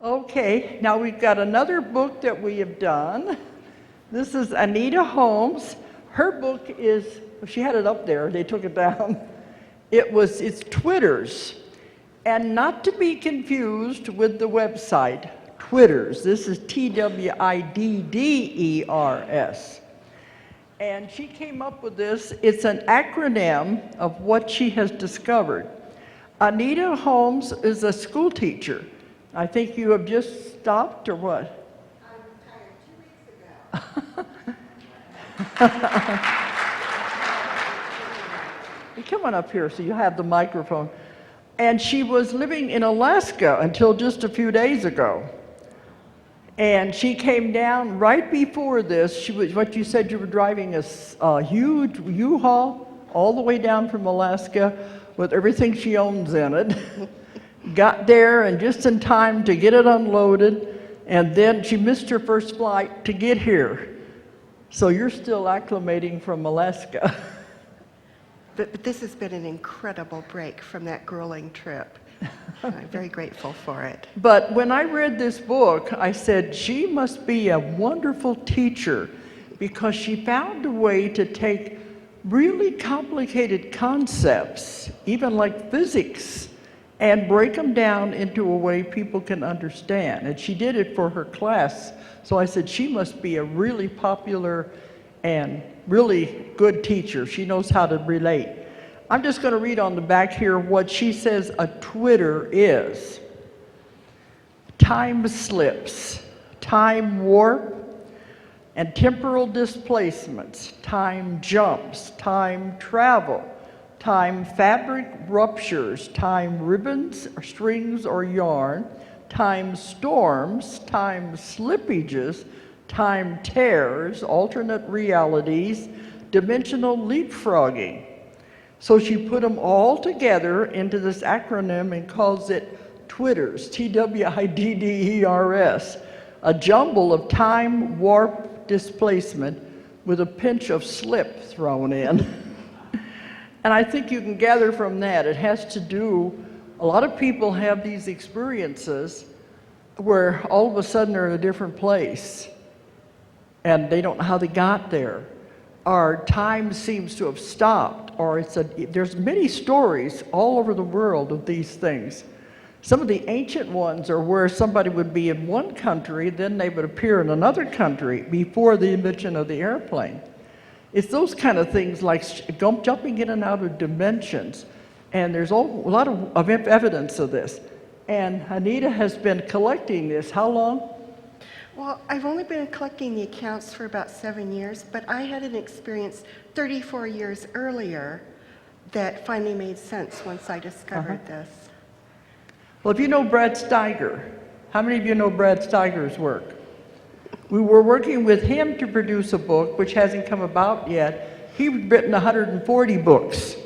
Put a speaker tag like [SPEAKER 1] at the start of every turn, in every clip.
[SPEAKER 1] Okay, now we've got another book that we have done. This is Anita Holmes. Her book is, she had it up there, they took it down. It's Twidders, and not to be confused with the website, Twidders. This is Twidders. And she came up with this. It's an acronym of what she has discovered. Anita Holmes is a school teacher. I think you have just stopped, or what?
[SPEAKER 2] I retired 2 weeks ago.
[SPEAKER 1] Come on up here so you have the microphone. And she was living in Alaska until just a few days ago. And she came down right before this. She was, what you said, you were driving a huge U-Haul all the way down from Alaska with everything she owns in it. Got there and just in time to get it unloaded, and then she missed her first flight to get here. So you're still acclimating from Alaska.
[SPEAKER 2] But this has been an incredible break from that grueling trip. I'm very grateful for it.
[SPEAKER 1] But when I read this book, I said, she must be a wonderful teacher because she found a way to take really complicated concepts, even like physics, and break them down into a way people can understand. And she did it for her class. So I said, she must be a really popular and really good teacher. She knows how to relate. I'm just going to read on the back here what she says a Twitter is. Time slips, time warp, and temporal displacements, time jumps, time travel, time fabric ruptures, time ribbons, or strings, or yarn, time storms, time slippages, time tears, alternate realities, dimensional leapfrogging. So she put them all together into this acronym and calls it Twidders, Twidders, a jumble of time warp displacement with a pinch of slip thrown in. And I think you can gather from that, it has to do, a lot of people have these experiences where all of a sudden they're in a different place and they don't know how they got there, or time seems to have stopped, or there's many stories all over the world of these things. Some of the ancient ones are where somebody would be in one country, then they would appear in another country before the invention of the airplane. It's those kind of things like jumping in and out of dimensions. And there's a lot of evidence of this. And Anita has been collecting this. How long?
[SPEAKER 2] Well, I've only been collecting the accounts for about 7 years, but I had an experience 34 years earlier that finally made sense once I discovered this.
[SPEAKER 1] Well, if you know Brad Steiger, how many of you know Brad Steiger's work? We were working with him to produce a book, which hasn't come about yet. He's written 140 books.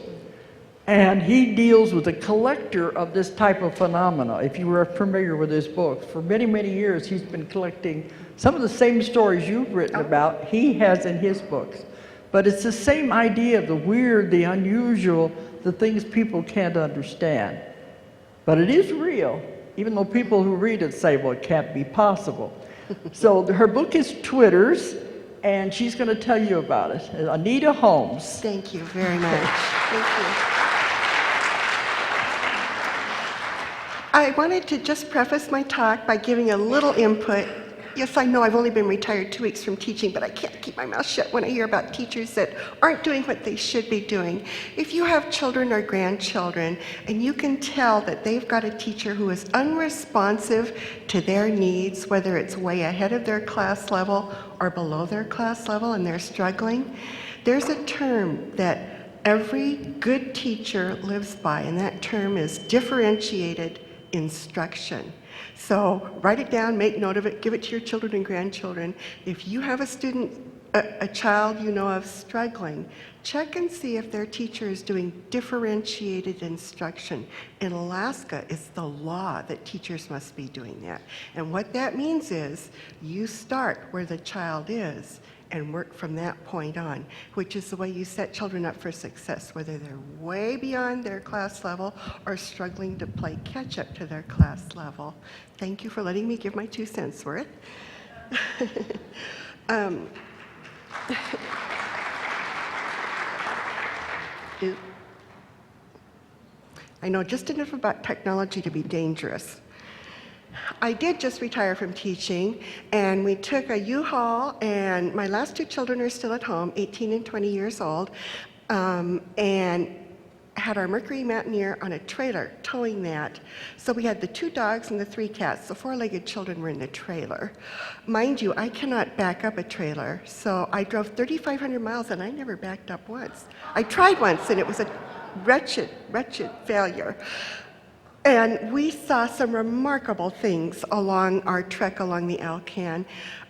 [SPEAKER 1] And he deals with a collector of this type of phenomena. If you were familiar with his books, for many, many years, he's been collecting some of the same stories you've written about, he has in his books. But it's the same idea of the weird, the unusual, the things people can't understand. But it is real, even though people who read it say, well, it can't be possible. So her book is Twidders, and she's going to tell you about it. Anita Holmes.
[SPEAKER 2] Thank you very much. Thank you. I wanted to just preface my talk by giving a little input. Yes, I know I've only been retired 2 weeks from teaching, but I can't keep my mouth shut when I hear about teachers that aren't doing what they should be doing. If you have children or grandchildren, and you can tell that they've got a teacher who is unresponsive to their needs, whether it's way ahead of their class level or below their class level and they're struggling, there's a term that every good teacher lives by, and that term is differentiated instruction. So write it down, make note of it, give it to your children and grandchildren. If you have a student, a child you know of struggling, check and see if their teacher is doing differentiated instruction. In Alaska, it's the law that teachers must be doing that. And what that means is you start where the child is and work from that point on, which is the way you set children up for success, whether they're way beyond their class level or struggling to play catch up to their class level. Thank you for letting me give my 2 cents worth. I know just enough about technology to be dangerous. I did just retire from teaching, and we took a U-Haul, and my last 2 children are still at home, 18 and 20 years old, and had our Mercury Mountaineer on a trailer towing that. So we had the 2 dogs and the 3 cats. The 4-legged children were in the trailer. Mind you, I cannot back up a trailer, so I drove 3,500 miles and I never backed up once. I tried once and it was a wretched, wretched failure. And we saw some remarkable things along our trek along the Alaskan.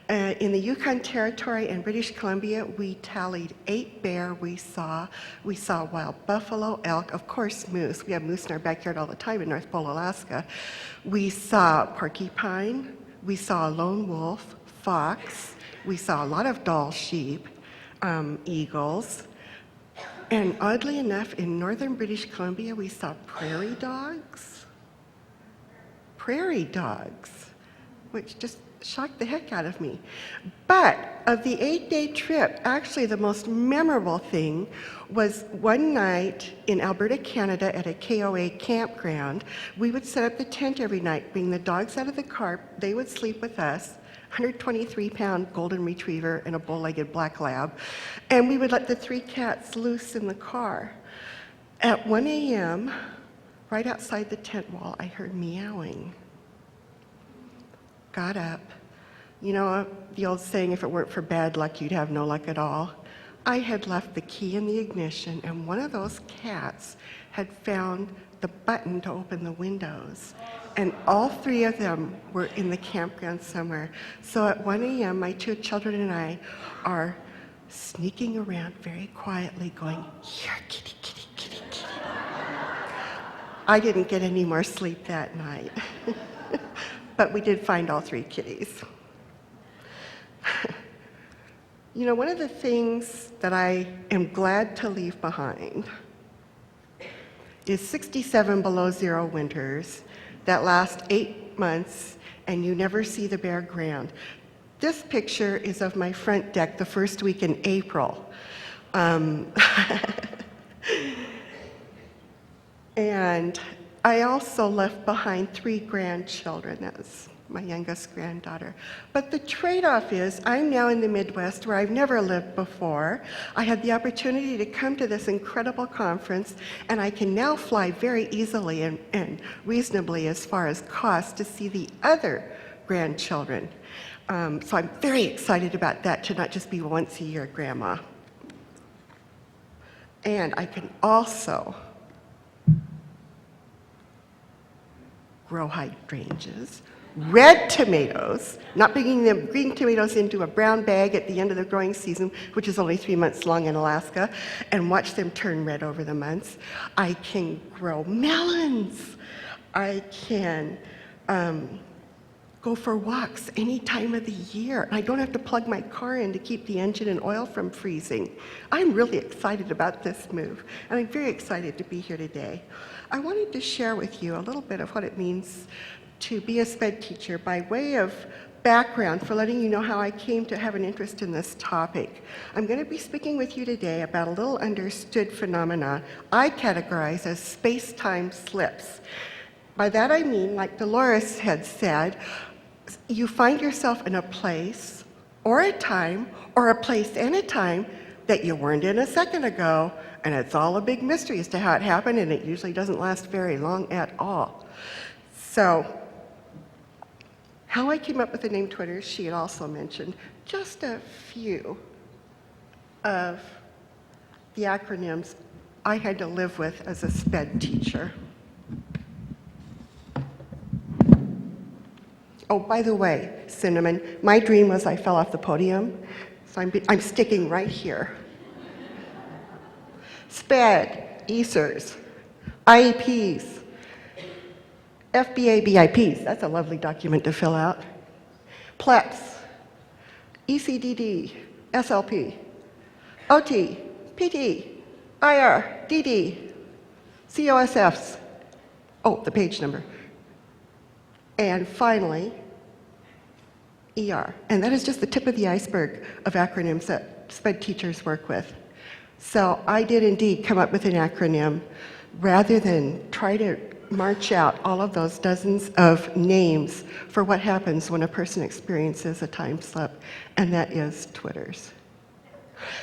[SPEAKER 2] In the Yukon Territory and British Columbia, we tallied 8 bear we saw. We saw wild buffalo, elk, of course moose. We have moose in our backyard all the time in North Pole, Alaska. We saw porcupine. We saw a lone wolf, fox. We saw a lot of Dall sheep, eagles. And oddly enough, in northern British Columbia, we saw prairie dogs. Prairie dogs, which just shocked the heck out of me. But of the 8-day trip, actually the most memorable thing was one night in Alberta, Canada at a KOA campground. We would set up the tent every night, bring the dogs out of the car, they would sleep with us, 123-pound golden retriever and a bull-legged black lab, and we would let the 3 cats loose in the car. At 1 a.m., right outside the tent wall, I heard meowing. Got up. You know, the old saying, if it weren't for bad luck, you'd have no luck at all. I had left the key in the ignition, and one of those cats had found the button to open the windows. And all 3 of them were in the campground somewhere. So at 1 a.m., my 2 children and I are sneaking around very quietly going, here, kitty, kitty, kitty, kitty. I didn't get any more sleep that night. But we did find all 3 kitties. You know, one of the things that I am glad to leave behind is 67 below zero winters that last 8 months and you never see the bare ground. This picture is of my front deck the first week in April. And I also left behind 3 grandchildren. That's my youngest granddaughter. But the trade-off is I'm now in the Midwest where I've never lived before. I had the opportunity to come to this incredible conference, and I can now fly very easily and reasonably as far as cost to see the other grandchildren. So I'm very excited about that, to not just be once a year grandma. And I can also grow hydrangeas, red tomatoes, not bringing the green tomatoes into a brown bag at the end of the growing season, which is only 3 months long in Alaska, and watch them turn red over the months. I can grow melons. I can go for walks any time of the year. I don't have to plug my car in to keep the engine and oil from freezing. I'm really excited about this move, and I'm very excited to be here today. I wanted to share with you a little bit of what it means to be a SPED teacher by way of background for letting you know how I came to have an interest in this topic. I'm going to be speaking with you today about a little understood phenomenon I categorize as space-time slips. By that I mean, like Dolores had said, you find yourself in a place or a time or a place and a time that you weren't in a second ago, and it's all a big mystery as to how it happened, and it usually doesn't last very long at all. So, how I came up with the name Twidder, she had also mentioned just a few of the acronyms I had to live with as a SPED teacher. Oh, by the way, Cinnamon, my dream was I fell off the podium, so I'm sticking right here. SPED, ESERs, IEPs, FBA BIPs, that's a lovely document to fill out, PLEPs, ECDD, SLP, OT, PT, IR, DD, COSFs. Oh, the page number. And finally, ER. And that is just the tip of the iceberg of acronyms that SPED teachers work with. So I did indeed come up with an acronym rather than try to march out all of those dozens of names for what happens when a person experiences a time slip, and that is Twitters.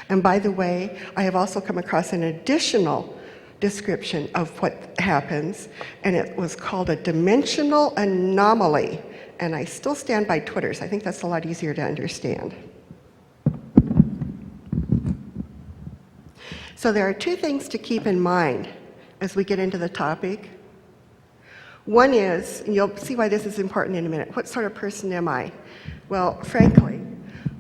[SPEAKER 2] And by the way, I have also come across an additional description of what happens, and it was called a dimensional anomaly. And I still stand by Twitters. I think that's a lot easier to understand. So there are two things to keep in mind as we get into the topic. One is, and you'll see why this is important in a minute, what sort of person am I? Well, frankly,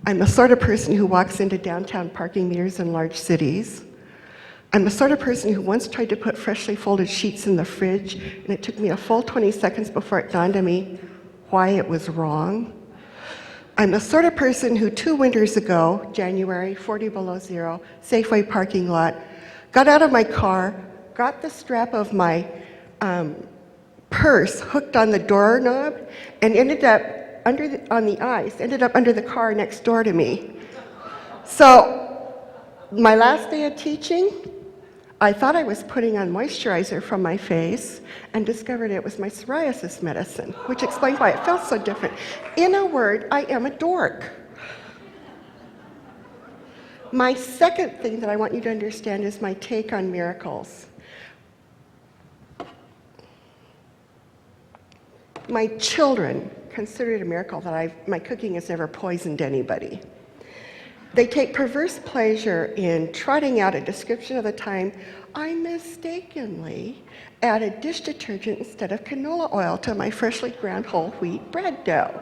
[SPEAKER 2] I'm the sort of person who walks into downtown parking meters in large cities. I'm the sort of person who once tried to put freshly folded sheets in the fridge, and it took me a full 20 seconds before it dawned on me why it was wrong. I'm the sort of person who 2 winters ago, January, 40 below zero, Safeway parking lot, got out of my car, got the strap of my purse hooked on the doorknob, and ended up on the ice, ended up under the car next door to me. So my last day of teaching, I thought I was putting on moisturizer from my face and discovered it was my psoriasis medicine, which explained why it felt so different. In a word, I am a dork. My second thing that I want you to understand is my take on miracles. My children consider it a miracle that my cooking has never poisoned anybody. They take perverse pleasure in trotting out a description of the time I mistakenly added dish detergent instead of canola oil to my freshly ground whole wheat bread dough.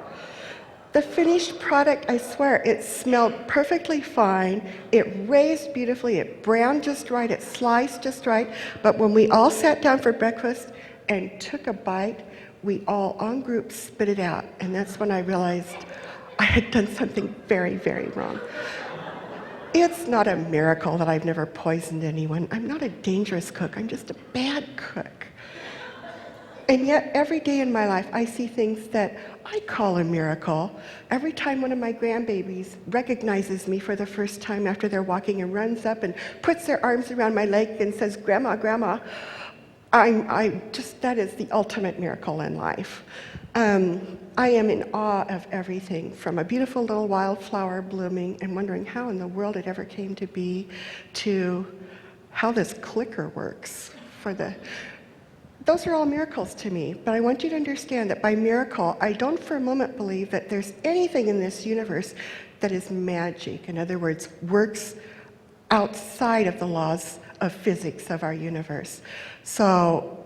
[SPEAKER 2] The finished product, I swear, it smelled perfectly fine, it raised beautifully, it browned just right, it sliced just right, but when we all sat down for breakfast and took a bite, we all en group spit it out, and that's when I realized I had done something very, very wrong. It's not a miracle that I've never poisoned anyone. I'm not a dangerous cook, I'm just a bad cook. And yet, every day in my life, I see things that I call a miracle. Every time one of my grandbabies recognizes me for the first time after they're walking and runs up and puts their arms around my leg and says, "Grandma, Grandma," that is the ultimate miracle in life. I am in awe of everything, from a beautiful little wildflower blooming and wondering how in the world it ever came to be, to how this clicker works. Those are all miracles to me, but I want you to understand that by miracle, I don't for a moment believe that there's anything in this universe that is magic. In other words, works outside of the laws of physics of our universe. So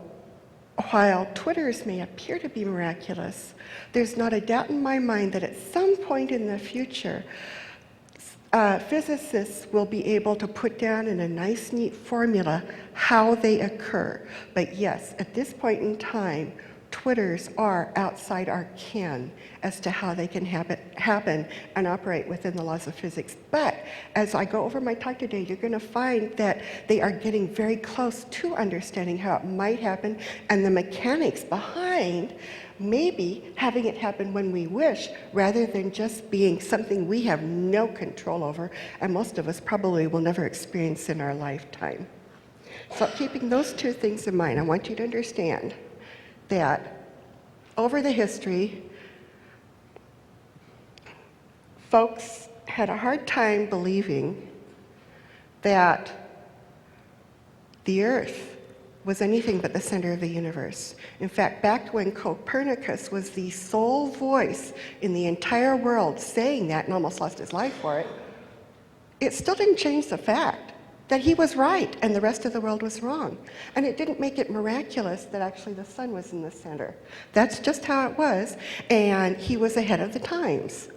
[SPEAKER 2] while Twitters may appear to be miraculous, there's not a doubt in my mind that at some point in the future, physicists will be able to put down in a nice, neat formula how they occur. But yes, at this point in time, Twitters are outside our ken as to how they can happen and operate within the laws of physics. But as I go over my talk today, you're going to find that they are getting very close to understanding how it might happen and the mechanics behind maybe having it happen when we wish, rather than just being something we have no control over, and most of us probably will never experience in our lifetime. So keeping those two things in mind, I want you to understand that over the history, folks had a hard time believing that the Earth was anything but the center of the universe. In fact, back when Copernicus was the sole voice in the entire world saying that and almost lost his life for it, it still didn't change the fact that he was right and the rest of the world was wrong. And it didn't make it miraculous that actually the sun was in the center. That's just how it was, and he was ahead of the times.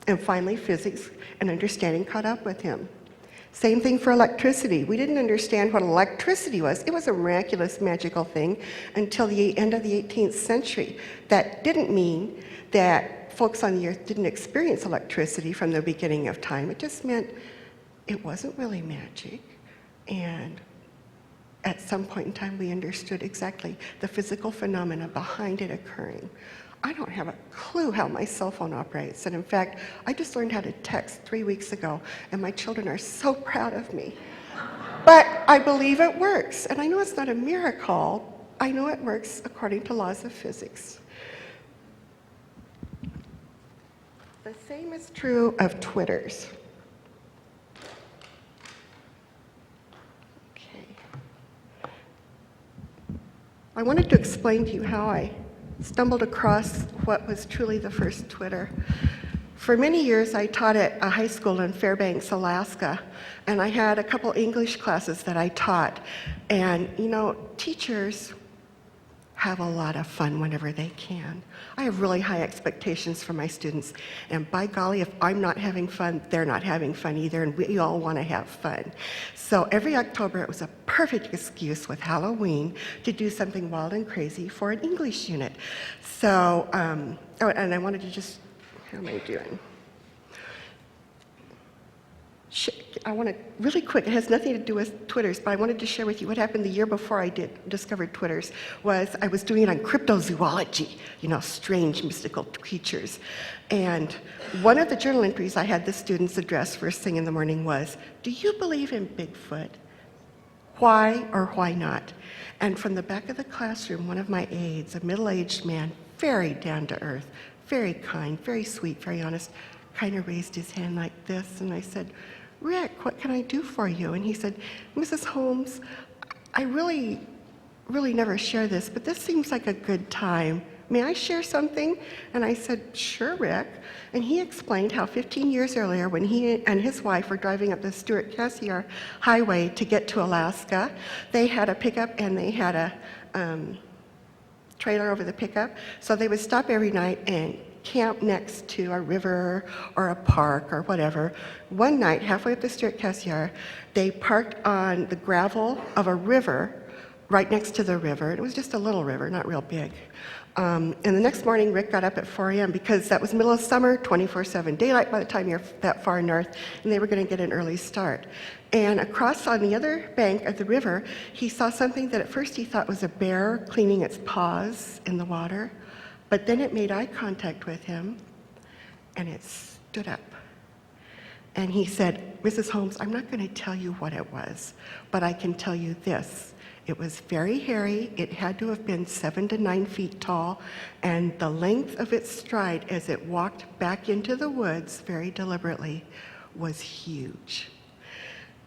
[SPEAKER 2] And finally, physics and understanding caught up with him. Same thing for electricity. We didn't understand what electricity was. It was a miraculous, magical thing until the end of the 18th century. That didn't mean that folks on the earth didn't experience electricity from the beginning of time. It just meant it wasn't really magic. And at some point in time, we understood exactly the physical phenomena behind it occurring. I don't have a clue how my cell phone operates. And in fact, I just learned how to text 3 weeks ago, and my children are so proud of me. But I believe it works. And I know it's not a miracle. I know it works according to laws of physics. The same is true of Twitters. Okay. I wanted to explain to you how I stumbled across what was truly the first Twitter. For many years, I taught at a high school in Fairbanks, Alaska, and I had a couple English classes that I taught. And, you know, teachers have a lot of fun whenever they can. I have really high expectations for my students, and by golly, if I'm not having fun, they're not having fun either, and we all want to have fun. So every October, it was a perfect excuse with Halloween to do something wild and crazy for an English unit. So, and I wanted to just, how am I doing? I want to, really quick, it has nothing to do with Twitters, but I wanted to share with you what happened the year before I discovered Twitters. Was I was doing it on cryptozoology, you know, strange mystical creatures. And one of the journal entries I had the students address first thing in the morning was, do you believe in Bigfoot? Why or why not? And from the back of the classroom, one of my aides, a middle-aged man, very down to earth, very kind, very sweet, very honest, kind of raised his hand like this, and I said, Rick, what can I do for you? And he said, Mrs. Holmes, I really never share this, but this seems like a good time. May I share something? And I said, sure, Rick. And he explained how 15 years earlier, when he and his wife were driving up the Stewart-Cassiar Highway to get to Alaska, they had a pickup and they had a trailer over the pickup. So they would stop every night and camp next to a river or a park or whatever. One night, halfway up the Stewart-Cassiar, they parked on the gravel of a river right next to the river. It was just a little river, not real big. And the next morning, Rick got up at 4 a.m. because that was middle of summer, 24/7 daylight by the time you're that far north, and they were going to get an early start. And across on the other bank of the river, he saw something that at first he thought was a bear cleaning its paws in the water. But then it made eye contact with him, and it stood up. And he said, Mrs. Holmes, I'm not going to tell you what it was, but I can tell you this. It was very hairy. It had to have been 7 to 9 feet tall, and the length of its stride as it walked back into the woods very deliberately was huge.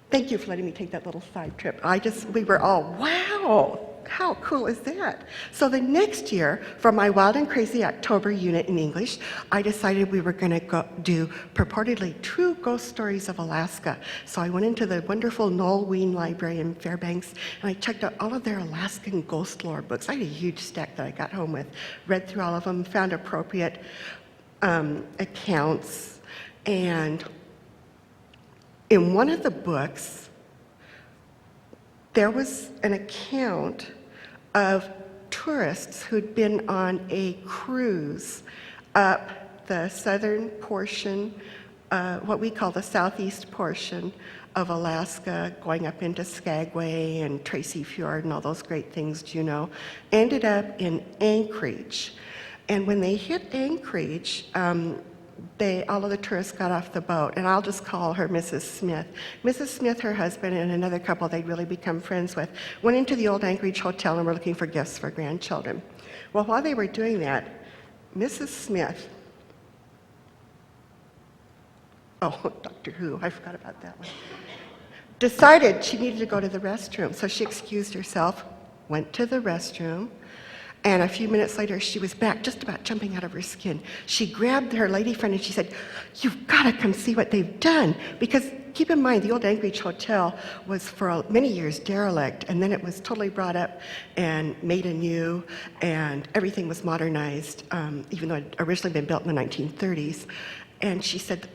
[SPEAKER 2] Thank you for letting me take that little side trip. We were all, wow, how cool is that? So the next year, for my Wild and Crazy October unit in English, I decided we were going to go do purportedly true ghost stories of Alaska. So I went into the wonderful Noel Ween Library in Fairbanks, and I checked out all of their Alaskan ghost lore books. I had a huge stack that I got home with, read through all of them, found appropriate accounts, and in one of the books, there was an account of tourists who'd been on a cruise up the southern portion, what we call the southeast portion of Alaska, going up into Skagway and Tracy Fjord and all those great things, Juneau, ended up in Anchorage. And when they hit Anchorage, all of the tourists got off the boat, and I'll just call her Mrs. Smith. Mrs. Smith, her husband, and another couple they'd really become friends with, went into the old Anchorage Hotel and were looking for gifts for grandchildren. Well, while they were doing that, Mrs. Smith, Doctor Who, I forgot about that one, decided she needed to go to the restroom, so she excused herself, went to the restroom, and a few minutes later, she was back, just about jumping out of her skin. She grabbed her lady friend and she said, you've got to come see what they've done. Because keep in mind, the old Anchorage Hotel was for many years derelict, and then it was totally brought up and made anew, and everything was modernized, even though it had originally been built in the 1930s. And she said, the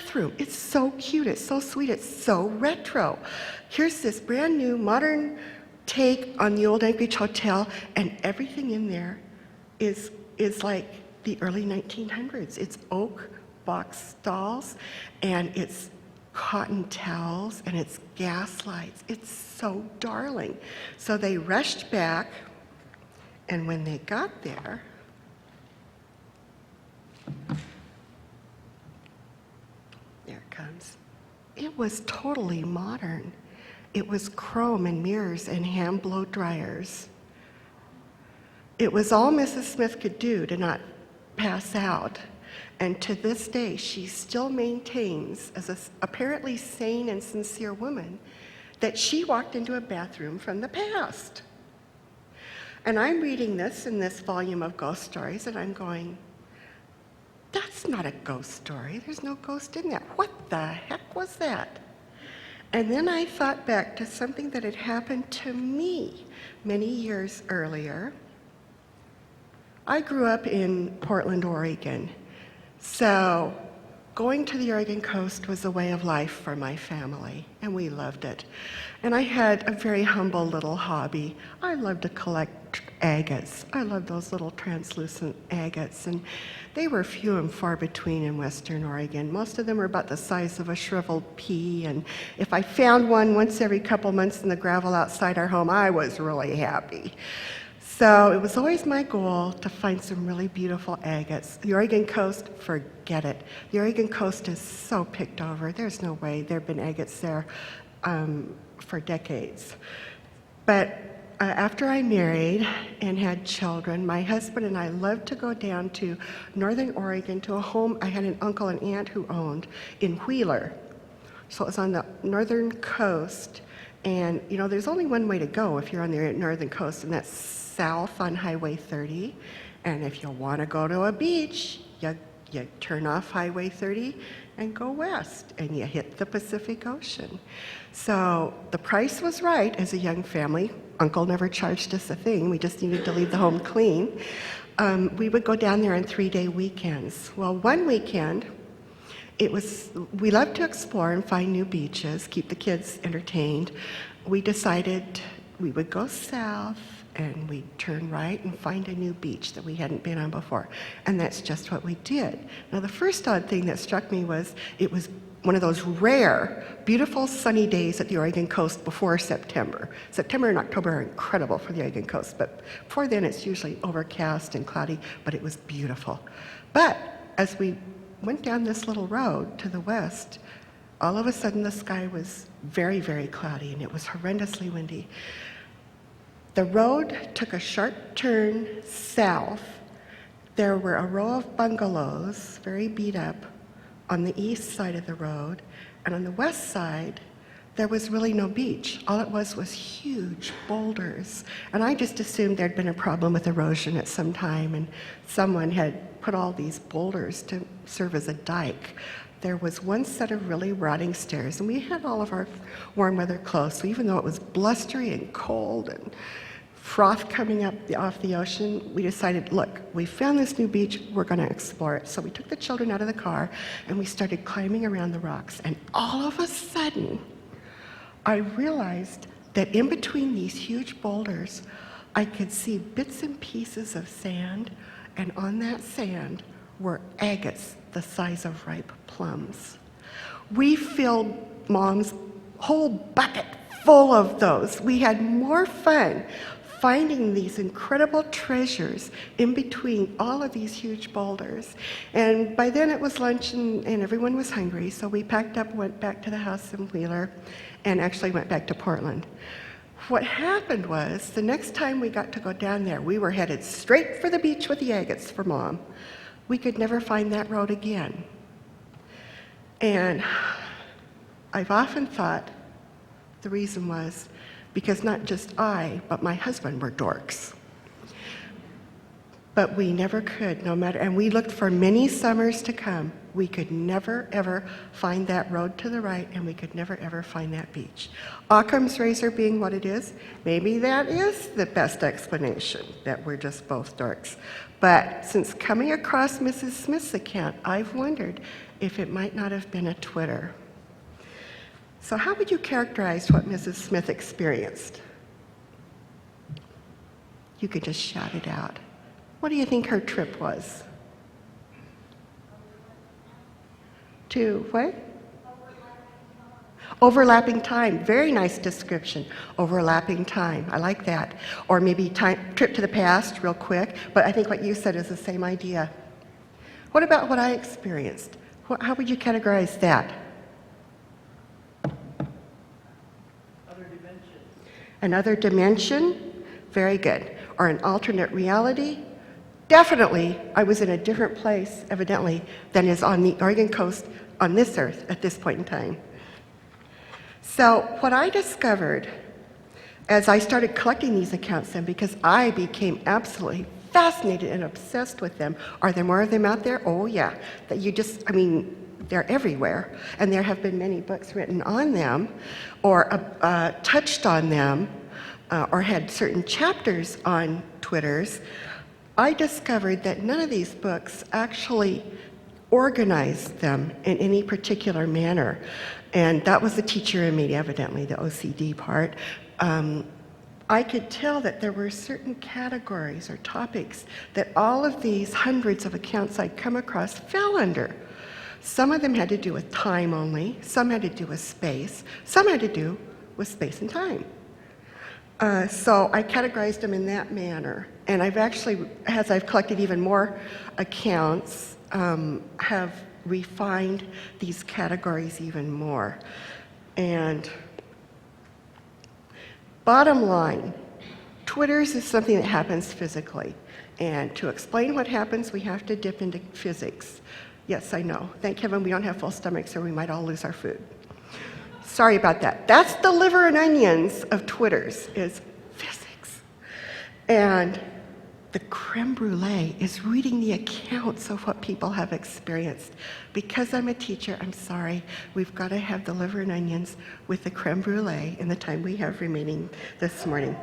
[SPEAKER 2] bathroom. It's so cute, it's so sweet, it's so retro. Here's this brand new modern take on the old Anchorage Hotel, and everything in there is like the early 1900s. It's oak box stalls, and it's cotton towels, and it's gas lights. It's so darling. So they rushed back, and when they got there, there it comes. It was totally modern. It was chrome and mirrors and hand blow dryers. It was all Mrs. Smith could do to not pass out. And to this day, she still maintains, as an apparently sane and sincere woman, that she walked into a bathroom from the past. And I'm reading this in this volume of ghost stories, and I'm going, that's not a ghost story. There's no ghost in that. What the heck was that? And then I thought back to something that had happened to me many years earlier. I grew up in Portland, Oregon. So going to the Oregon coast was a way of life for my family, and we loved it. And I had a very humble little hobby. I loved to collect agates. I loved those little translucent agates, and they were few and far between in Western Oregon. Most of them were about the size of a shriveled pea, and if I found one once every couple months in the gravel outside our home, I was really happy. So it was always my goal to find some really beautiful agates. The Oregon coast, forget it. The Oregon coast is so picked over. There's no way there have been agates there for decades. But after I married and had children, my husband and I loved to go down to northern Oregon to a home I had an uncle and aunt who owned in Wheeler. So it was on the northern coast. And, you know, there's only one way to go if you're on the northern coast, and that's south on Highway 30. And if you want to go to a beach, you turn off Highway 30 and go west, and you hit the Pacific Ocean. So the price was right as a young family. Uncle never charged us a thing. We just needed to leave the home clean. We would go down there on 3-day weekends. Well, one weekend, we loved to explore and find new beaches, keep the kids entertained. We decided we would go south and we'd turn right and find a new beach that we hadn't been on before. And that's just what we did. Now, the first odd thing that struck me was it was one of those rare, beautiful sunny days at the Oregon coast before September. September and October are incredible for the Oregon coast, but before then it's usually overcast and cloudy, but it was beautiful. But as we went down this little road to the west, all of a sudden the sky was very, very cloudy, and it was horrendously windy. The road took a sharp turn south. There were a row of bungalows, very beat up, on the east side of the road, and on the west side, there was really no beach. All it was huge boulders. And I just assumed there'd been a problem with erosion at some time, and someone had put all these boulders to serve as a dike. There was one set of really rotting stairs, and we had all of our warm weather clothes, so even though it was blustery and cold and froth coming up off the ocean, we decided, look, we found this new beach, we're going to explore it. So we took the children out of the car, and we started climbing around the rocks, and all of a sudden, I realized that in between these huge boulders, I could see bits and pieces of sand, and on that sand were agates the size of ripe plums. We filled Mom's whole bucket full of those. We had more fun finding these incredible treasures in between all of these huge boulders. And by then it was lunch and everyone was hungry, so we packed up, went back to the house in Wheeler, and actually went back to Portland. What happened was, the next time we got to go down there, we were headed straight for the beach with the agates for Mom. We could never find that road again. And I've often thought the reason was because not just I, but my husband were dorks. But we never could, no matter, and we looked for many summers to come. We could never, ever find that road to the right, and we could never, ever find that beach. Occam's razor being what it is, maybe that is the best explanation, that we're just both dorks. But since coming across Mrs. Smith's account, I've wondered if it might not have been a Twidder. So how would you characterize what Mrs. Smith experienced? You could just shout it out. What do you think her trip was? To what? Overlapping time. Very nice description. Overlapping time. I like that. Or maybe trip to the past, real quick. But I think what you said is the same idea. What about what I experienced? How would you categorize that?
[SPEAKER 1] Other dimension.
[SPEAKER 2] Another dimension? Very good. Or an alternate reality? Definitely, I was in a different place, evidently, than is on the Oregon coast on this earth at this point in time. So what I discovered as I started collecting these accounts then, because I became absolutely fascinated and obsessed with them. Are there more of them out there? Oh yeah, that you just, I mean, they're everywhere. And there have been many books written on them or touched on them or had certain chapters on Twitters. I discovered that none of these books actually organized them in any particular manner. And that was the teacher in me, evidently, the OCD part. I could tell that there were certain categories or topics that all of these hundreds of accounts I'd come across fell under. Some of them had to do with time only, some had to do with space, some had to do with space and time. So I categorized them in that manner. And I've actually, as I've collected even more accounts, have refined these categories even more. And bottom line, Twitters is something that happens physically. And to explain what happens, we have to dip into physics. Yes, I know. Thank heaven we don't have full stomachs or we might all lose our food. Sorry about that. That's the liver and onions of Twitters, is physics. And the creme brulee is reading the accounts of what people have experienced. Because I'm a teacher, I'm sorry, we've got to have the liver and onions with the creme brulee in the time we have remaining this morning.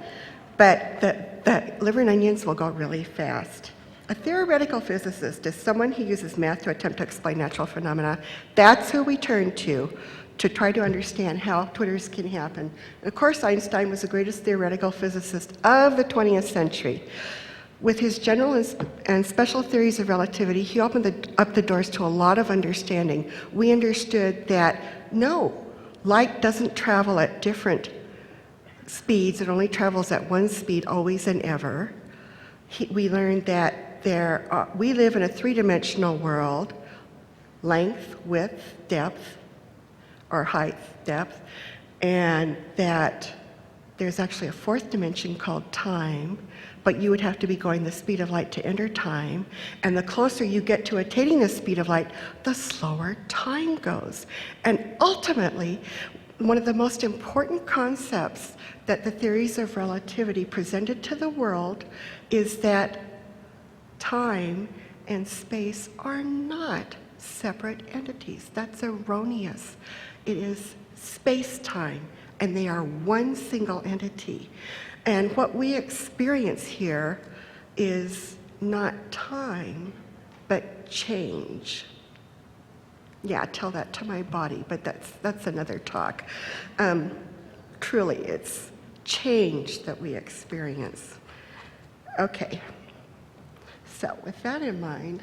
[SPEAKER 2] But the liver and onions will go really fast. A theoretical physicist is someone who uses math to attempt to explain natural phenomena. That's who we turn to try to understand how Twitters can happen. And of course, Einstein was the greatest theoretical physicist of the 20th century. With his general and special theories of relativity, he opened up the doors to a lot of understanding. We understood that, no, light doesn't travel at different speeds. It only travels at one speed, always and ever. We learned that we live in a three-dimensional world, length, width, depth, or height, depth, and that there's actually a fourth dimension called time, but you would have to be going the speed of light to enter time, and the closer you get to attaining the speed of light, the slower time goes. And ultimately, one of the most important concepts that the theories of relativity presented to the world is that time and space are not separate entities. That's erroneous. It is space-time, and they are one single entity. And what we experience here is not time, but change. Yeah, tell that to my body, but that's another talk. Truly, it's change that we experience. Okay, so with that in mind,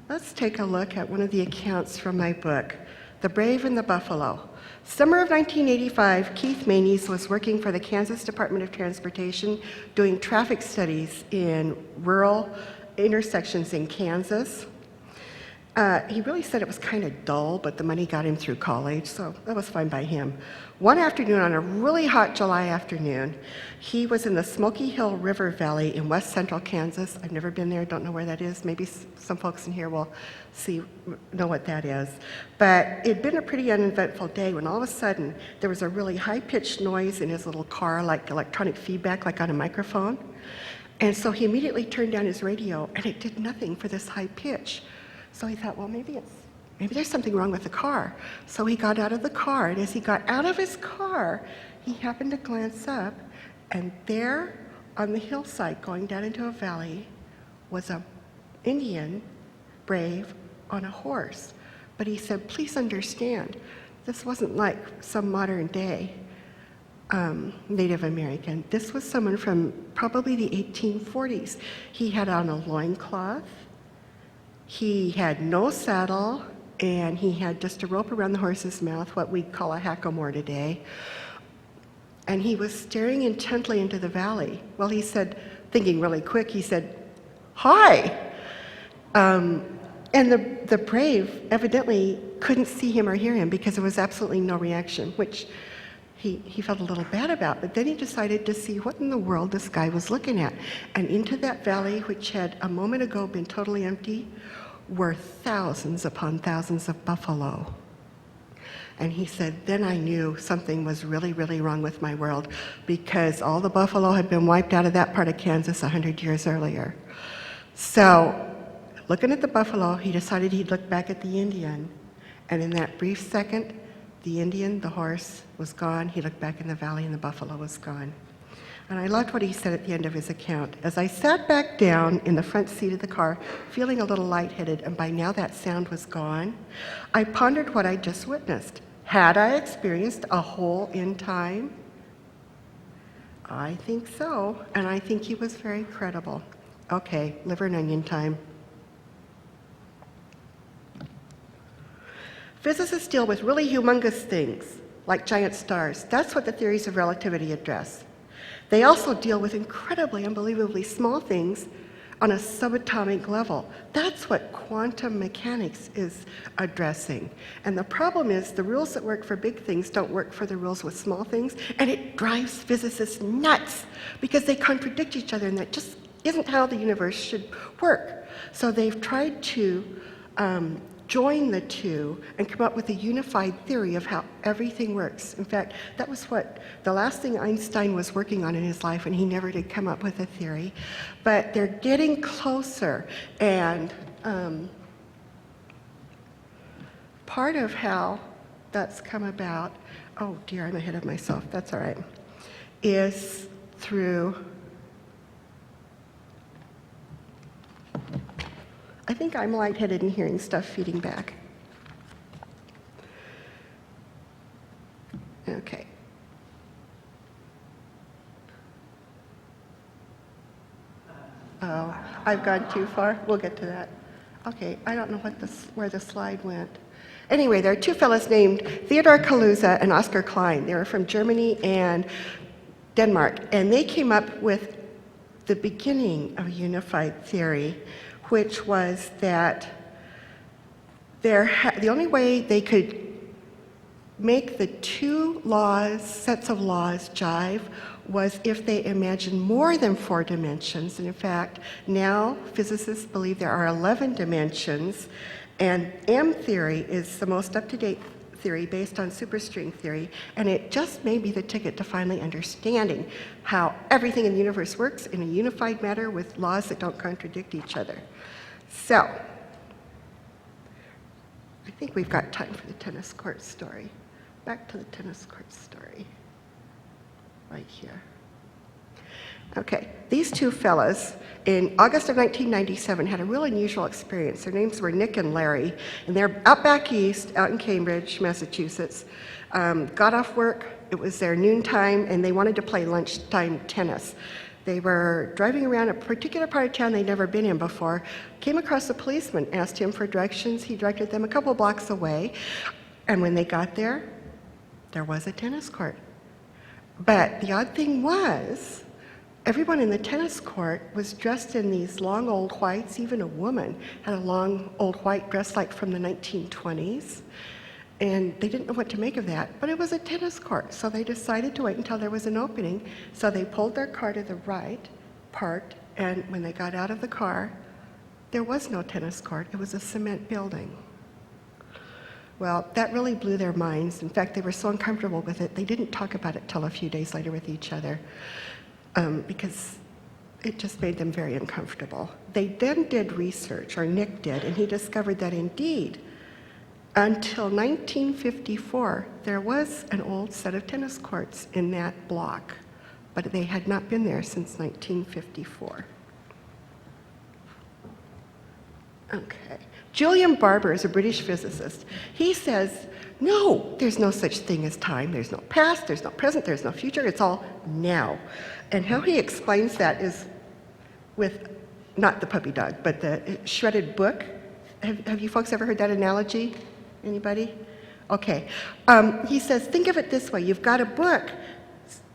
[SPEAKER 2] let's take a look at one of the accounts from my book, The Brave and the Buffalo. Summer of 1985, Keith Manes was working for the Kansas Department of Transportation doing traffic studies in rural intersections in Kansas. He really said it was kind of dull, but the money got him through college, so that was fine by him. One afternoon, on a really hot July afternoon, he was in the Smoky Hill River Valley in west central Kansas. I've never been there, don't know where that is. Maybe some folks in here will know what that is. But it'd been a pretty uneventful day when all of a sudden there was a really high-pitched noise in his little car, like electronic feedback, like on a microphone. And so he immediately turned down his radio, and it did nothing for this high pitch. So he thought, well, maybe there's something wrong with the car. So he got out of the car, and as he got out of his car, he happened to glance up, and there on the hillside going down into a valley was an Indian brave on a horse. But he said, please understand, this wasn't like some modern day Native American. This was someone from probably the 1840s. He had on a loincloth, he had no saddle, and he had just a rope around the horse's mouth, what we call a hackamore today. And he was staring intently into the valley. Well, he said, thinking really quick, he said, hi. And the brave evidently couldn't see him or hear him because there was absolutely no reaction, which he felt a little bad about. But then he decided to see what in the world this guy was looking at. And into that valley, which had a moment ago been totally empty, were thousands upon thousands of buffalo. And he said, then I knew something was really, really wrong with my world, because all the buffalo had been wiped out of that part of Kansas 100 years earlier. So, looking at the buffalo, he decided he'd look back at the Indian. And in that brief second, the Indian, the horse, was gone. He looked back in the valley, and the buffalo was gone. And I loved what he said at the end of his account. As I sat back down in the front seat of the car, feeling a little lightheaded, and by now that sound was gone, I pondered what I'd just witnessed. Had I experienced a hole in time? I think so, and I think he was very credible. Okay, liver and onion time. Physicists deal with really humongous things, like giant stars. That's what the theories of relativity address. They also deal with incredibly, unbelievably small things on a subatomic level. That's what quantum mechanics is addressing. And the problem is the rules that work for big things don't work for the rules with small things, and it drives physicists nuts because they contradict each other, and that just isn't how the universe should work. So they've tried to join the two and come up with a unified theory of how everything works. In fact, that was what the last thing Einstein was working on in his life, and he never did come up with a theory. But they're getting closer, and part of how that's come about, oh dear, I'm ahead of myself, that's all right, is through, I think I'm lightheaded and hearing stuff feeding back. Okay. Oh, I've gone too far. We'll get to that. Okay, I don't know where the slide went. Anyway, there are two fellows named Theodor Kaluza and Oscar Klein. They were from Germany and Denmark, and they came up with the beginning of a unified theory, which was that the only way they could make the two sets of laws jive was if they imagined more than 4 dimensions. And in fact, now physicists believe there are 11 dimensions, and M theory is the most up-to-date theory based on superstring theory, and it just may be the ticket to finally understanding how everything in the universe works in a unified manner with laws that don't contradict each other. So, I think we've got time for the tennis court story. Back to the tennis court story, right here. Okay, these two fellas in August of 1997 had a real unusual experience. Their names were Nick and Larry, and they're out back east, out in Cambridge, Massachusetts. Got off work, it was their noontime, and they wanted to play lunchtime tennis. They were driving around a particular part of town they'd never been in before, came across a policeman, asked him for directions. He directed them a couple blocks away, and when they got there was a tennis court. But the odd thing was, everyone in the tennis court was dressed in these long old whites. Even a woman had a long old white dress like from the 1920s. And they didn't know what to make of that, but it was a tennis court. So they decided to wait until there was an opening. So they pulled their car to the right, parked, and when they got out of the car, there was no tennis court. It was a cement building. Well, that really blew their minds. In fact, they were so uncomfortable with it, they didn't talk about it till a few days later with each other, because it just made them very uncomfortable. They then did research, or Nick did, and he discovered that indeed, until 1954, there was an old set of tennis courts in that block, but they had not been there since 1954. Okay. Julian Barber is a British physicist. He says, no, there's no such thing as time. There's no past, there's no present, there's no future. It's all now. And how he explains that is with, not the puppy dog, but the shredded book. Have you folks ever heard that analogy? Anybody? Okay. He says, think of it this way. You've got a book.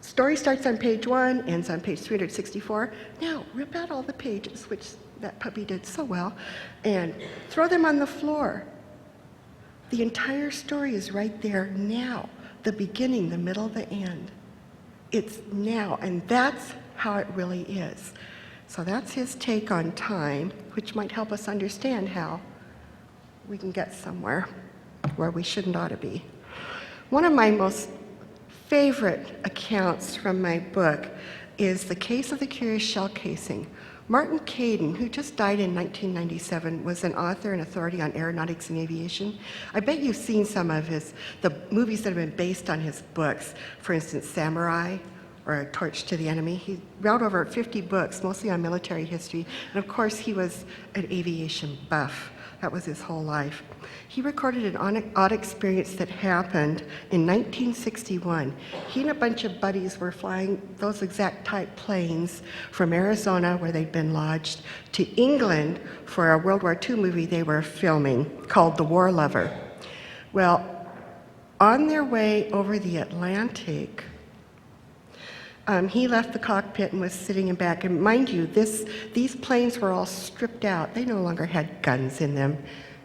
[SPEAKER 2] Story starts on page 1, ends on page 364. Now, rip out all the pages, which that puppy did so well, and throw them on the floor. The entire story is right there now. The beginning, the middle, the end. It's now, and that's how it really is. So that's his take on time, which might help us understand how we can get somewhere where we shouldn't ought to be. One of my most favorite accounts from my book is The Case of the Curious Shell Casing. Martin Caidin, who just died in 1997, was an author and authority on aeronautics and aviation. I bet you've seen some of the movies that have been based on his books. For instance, Samurai or A Torch to the Enemy. He wrote over 50 books, mostly on military history. And of course, he was an aviation buff. That was his whole life. He recorded an odd experience that happened in 1961. He and a bunch of buddies were flying those exact type planes from Arizona, where they'd been lodged, to England for a World War II movie they were filming called The War Lover. Well, on their way over the Atlantic, he left the cockpit and was sitting in back. And mind you, these planes were all stripped out. They no longer had guns in them,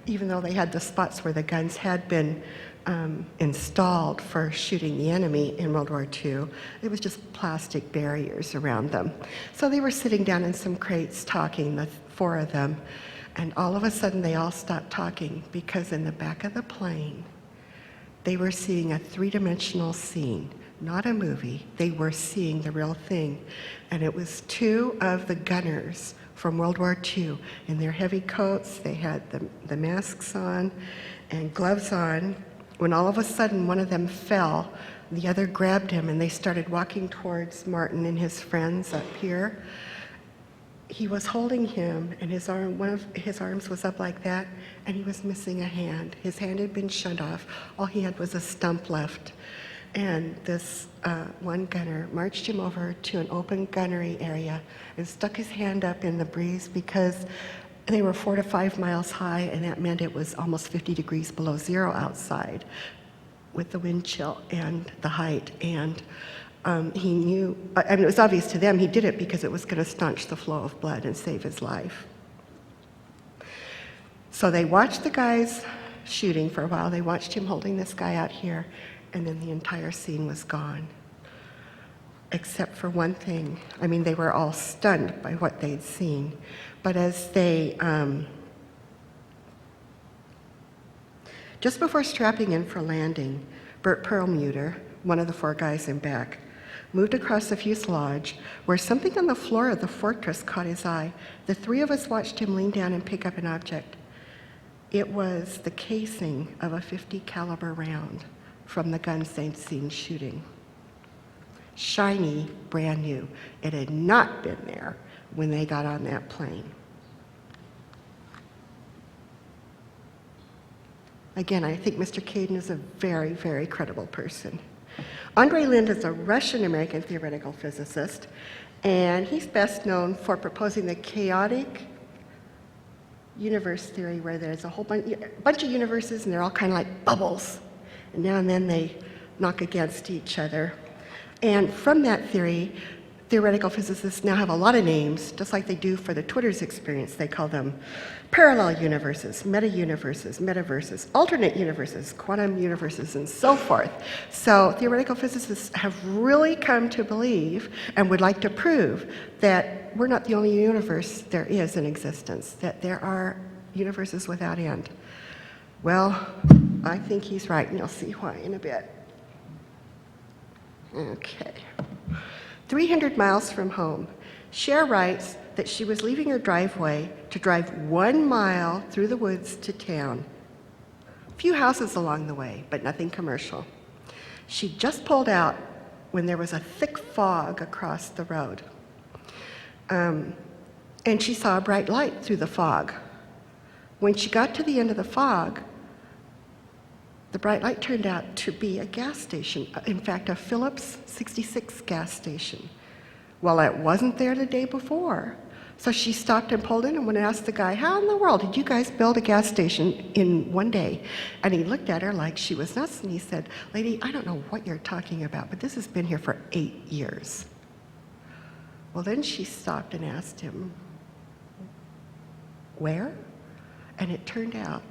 [SPEAKER 2] even though they had the spots where the guns had been installed for shooting the enemy in World War II. It was just plastic barriers around them. So they were sitting down in some crates talking, the 4 of them, and all of a sudden they all stopped talking because in the back of the plane, they were seeing a 3-dimensional scene. Not a movie. They were seeing the real thing. And it was 2 of the gunners from World War II in their heavy coats. They had the masks on and gloves on. When all of a sudden one of them fell, the other grabbed him and they started walking towards Martin and his friends up here. He was holding him and one of his arms was up like that and he was missing a hand. His hand had been shut off. All he had was a stump left. And this one gunner marched him over to an open gunnery area and stuck his hand up in the breeze because they were 4 to 5 miles high, and that meant it was almost 50 degrees below zero outside with the wind chill and the height. And he knew, I mean, it was obvious to them he did it because it was going to staunch the flow of blood and save his life. So they watched the guys shooting for a while. They watched him holding this guy out here. And then the entire scene was gone, except for one thing. I mean, they were all stunned by what they'd seen. But as they, just before strapping in for landing, Bert Perlmutter, one of the 4 guys in back, moved across the fuselage where something on the floor of the fortress caught his eye. The 3 of us watched him lean down and pick up an object. It was the casing of a .50 caliber round from the guns they'd seen shooting. Shiny, brand new. It had not been there when they got on that plane. Again, I think Mr. Caidin is a very, very credible person. Andrei Lind is a Russian-American theoretical physicist, and he's best known for proposing the chaotic universe theory, where there's a whole bunch of universes and they're all kind of like bubbles. And now and then they knock against each other. And from that theory, theoretical physicists now have a lot of names, just like they do for the Twitter's experience. They call them parallel universes, meta-universes, metaverses, alternate universes, quantum universes, and so forth. So theoretical physicists have really come to believe and would like to prove that we're not the only universe there is in existence, that there are universes without end. Well, I think he's right, and you'll see why in a bit. Okay. 300 miles from home, Cher writes that she was leaving her driveway to drive 1 mile through the woods to town. A few houses along the way, but nothing commercial. She just pulled out when there was a thick fog across the road. And she saw a bright light through the fog. When she got to the end of the fog, the bright light turned out to be a gas station. In fact, a Phillips 66 gas station. Well, it wasn't there the day before. So she stopped and pulled in and went and asked the guy, how in the world did you guys build a gas station in one day? And he looked at her like she was nuts, and he said, lady, I don't know what you're talking about, but this has been here for 8 years. Well, then she stopped and asked him, where? And it turned out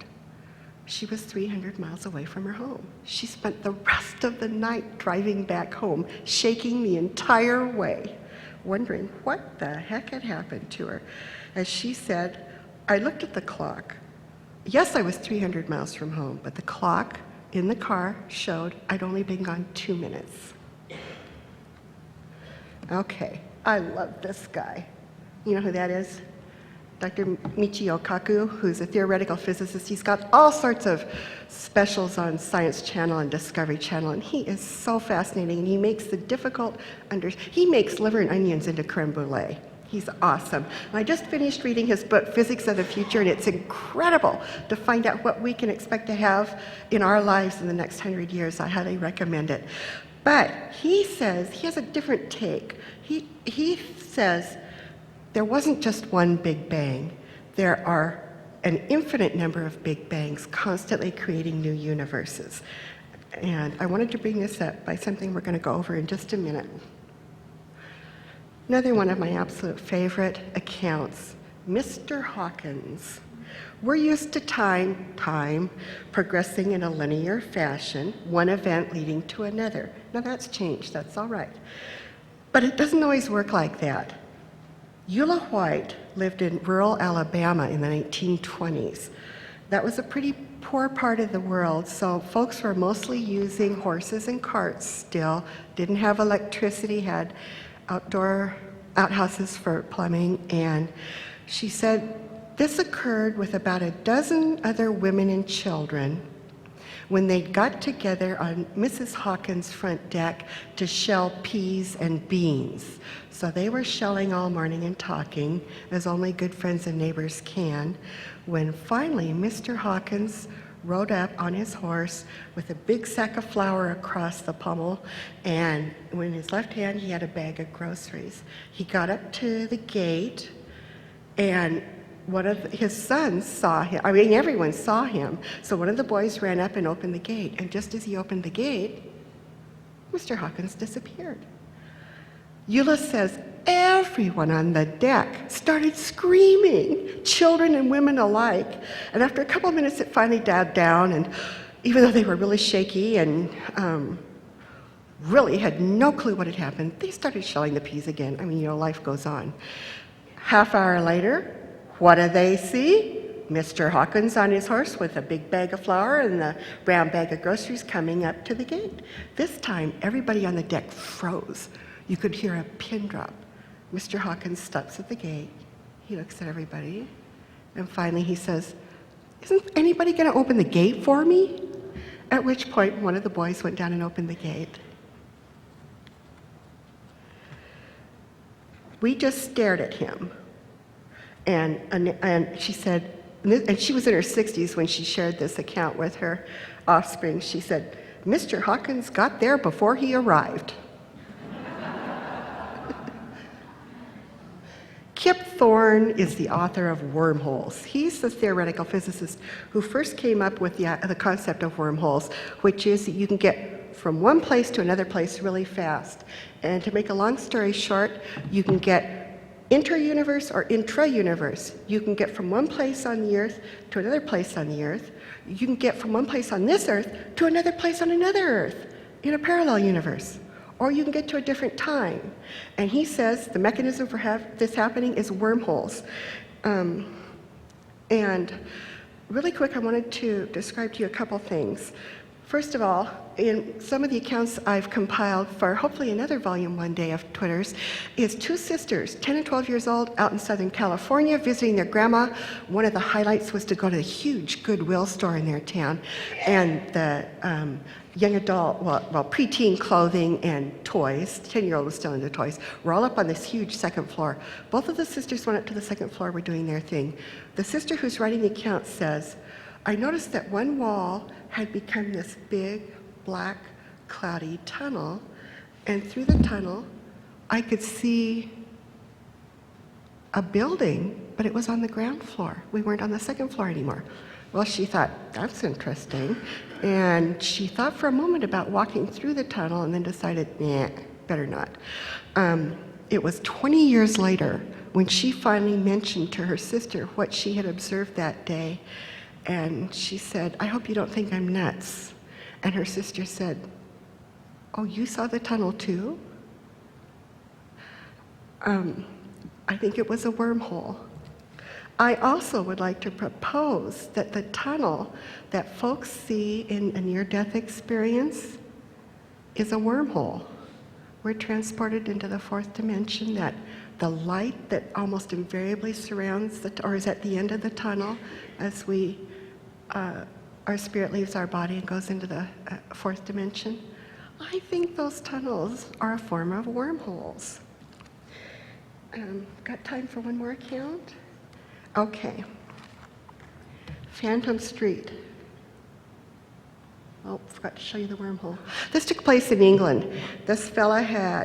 [SPEAKER 2] she was 300 miles away from her home. She spent the rest of the night driving back home, shaking the entire way, wondering what the heck had happened to her. As she said, I looked at the clock. Yes, I was 300 miles from home, but the clock in the car showed I'd only been gone 2 minutes. Okay, I love this guy. You know who that is? Dr. Michio Kaku, who's a theoretical physicist. He's got all sorts of specials on Science Channel and Discovery Channel, and he is so fascinating, and he makes the difficult he makes liver and onions into creme brulee. He's awesome. And I just finished reading his book, Physics of the Future, and it's incredible to find out what we can expect to have in our lives in the next 100 years. I highly recommend it. But he says, he has a different take. He says, there wasn't just one Big Bang. There are an infinite number of Big Bangs constantly creating new universes. And I wanted to bring this up by something we're going to go over in just a minute. Another one of my absolute favorite accounts, Mr. Hawkins. We're used to time progressing in a linear fashion, one event leading to another. Now that's changed, that's all right. But it doesn't always work like that. Eula White lived in rural Alabama in the 1920s. That was a pretty poor part of the world, so folks were mostly using horses and carts still, didn't have electricity, had outdoor outhouses for plumbing, and she said this occurred with about a dozen other women and children when they got together on Mrs. Hawkins' front deck to shell peas and beans. So they were shelling all morning and talking, as only good friends and neighbors can, when finally Mr. Hawkins rode up on his horse with a big sack of flour across the pommel, and in his left hand he had a bag of groceries. He got up to the gate, and one of his sons saw him. I mean, everyone saw him. So one of the boys ran up and opened the gate, and just as he opened the gate, Mr. Hawkins disappeared. Eula says everyone on the deck started screaming, children and women alike. And after a couple of minutes, it finally died down, and even though they were really shaky and really had no clue what had happened, they started shelling the peas again. I mean, you know, life goes on. Half hour later, what do they see? Mr. Hawkins on his horse with a big bag of flour and the brown bag of groceries coming up to the gate. This time, everybody on the deck froze. You could hear a pin drop. Mr. Hawkins stops at the gate. He looks at everybody, and finally he says, isn't anybody going to open the gate for me? At which point, one of the boys went down and opened the gate. We just stared at him. And she said, and she was in her 60s when she shared this account with her offspring. She said, Mr. Hawkins got there before he arrived. Kip Thorne is the author of Wormholes. He's the theoretical physicist who first came up with the concept of wormholes, which is that you can get from one place to another place really fast. And to make a long story short, you can get inter-universe or intra-universe. You can get from one place on the Earth to another place on the Earth. You can get from one place on this Earth to another place on another Earth in a parallel universe. Or you can get to a different time. And he says the mechanism for this happening is wormholes. And really quick, I wanted to describe to you a couple things. First of all, in some of the accounts I've compiled for hopefully another volume one day of Twitters, is two sisters, 10 and 12 years old, out in Southern California visiting their grandma. One of the highlights was to go to the huge Goodwill store in their town, and the young adult, preteen clothing and toys, 10-year-old was still into toys, were all up on this huge second floor. Both of the sisters went up to the second floor, were doing their thing. The sister who's writing the account says, I noticed that one wall had become this big, black, cloudy tunnel, and through the tunnel, I could see a building, but it was on the ground floor. We weren't on the second floor anymore. Well, she thought, that's interesting, and she thought for a moment about walking through the tunnel and then decided, nah, better not. It was 20 years later when she finally mentioned to her sister what she had observed that day, and she said, I hope you don't think I'm nuts. And her sister said, oh, you saw the tunnel too? I think it was a wormhole. I also would like to propose that the tunnel that folks see in a near-death experience is a wormhole. We're transported into the fourth dimension, that the light that almost invariably surrounds or is at the end of the tunnel as our spirit leaves our body and goes into the fourth dimension. I think those tunnels are a form of wormholes. Got time for one more account? Okay. Phantom Street. Oh, forgot to show you the wormhole. This took place in England. This fella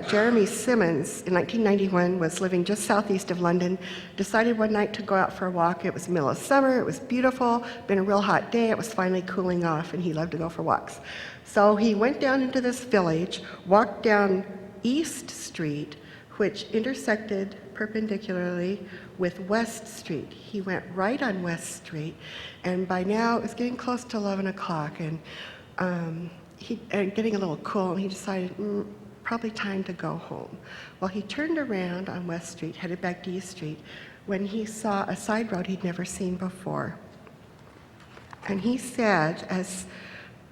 [SPEAKER 2] Jeremy Simmons, in 1991, was living just southeast of London, decided one night to go out for a walk. It was the middle of summer, it was beautiful, been a real hot day, it was finally cooling off, and he loved to go for walks. So he went down into this village, walked down East Street, which intersected perpendicularly with West Street. He went right on West Street, and by now it was getting close to 11 o'clock, and getting a little cool, and he decided, probably time to go home. Well, he turned around on West Street, headed back to East Street, when he saw a side road he'd never seen before. And he said, as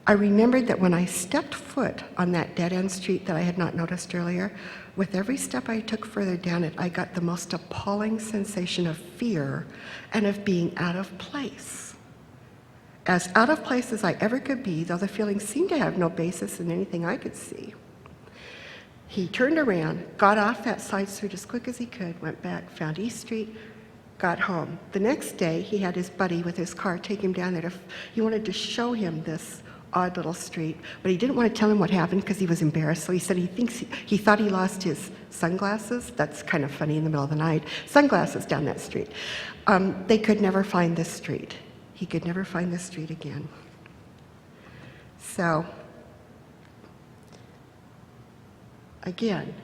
[SPEAKER 2] I remembered that when I stepped foot on that dead-end street that I had not noticed earlier, with every step I took further down it, I got the most appalling sensation of fear and of being out of place. As out of place as I ever could be, though the feeling seemed to have no basis in anything I could see. He turned around, got off that side street as quick as he could, went back, found East Street, got home. The next day, he had his buddy with his car take him down there. He wanted to show him this odd little street, but he didn't want to tell him what happened because he was embarrassed. So he said he thought he lost his sunglasses. That's kind of funny in the middle of the night. Sunglasses down that street. They could never find this street. He could never find this street again. So, again,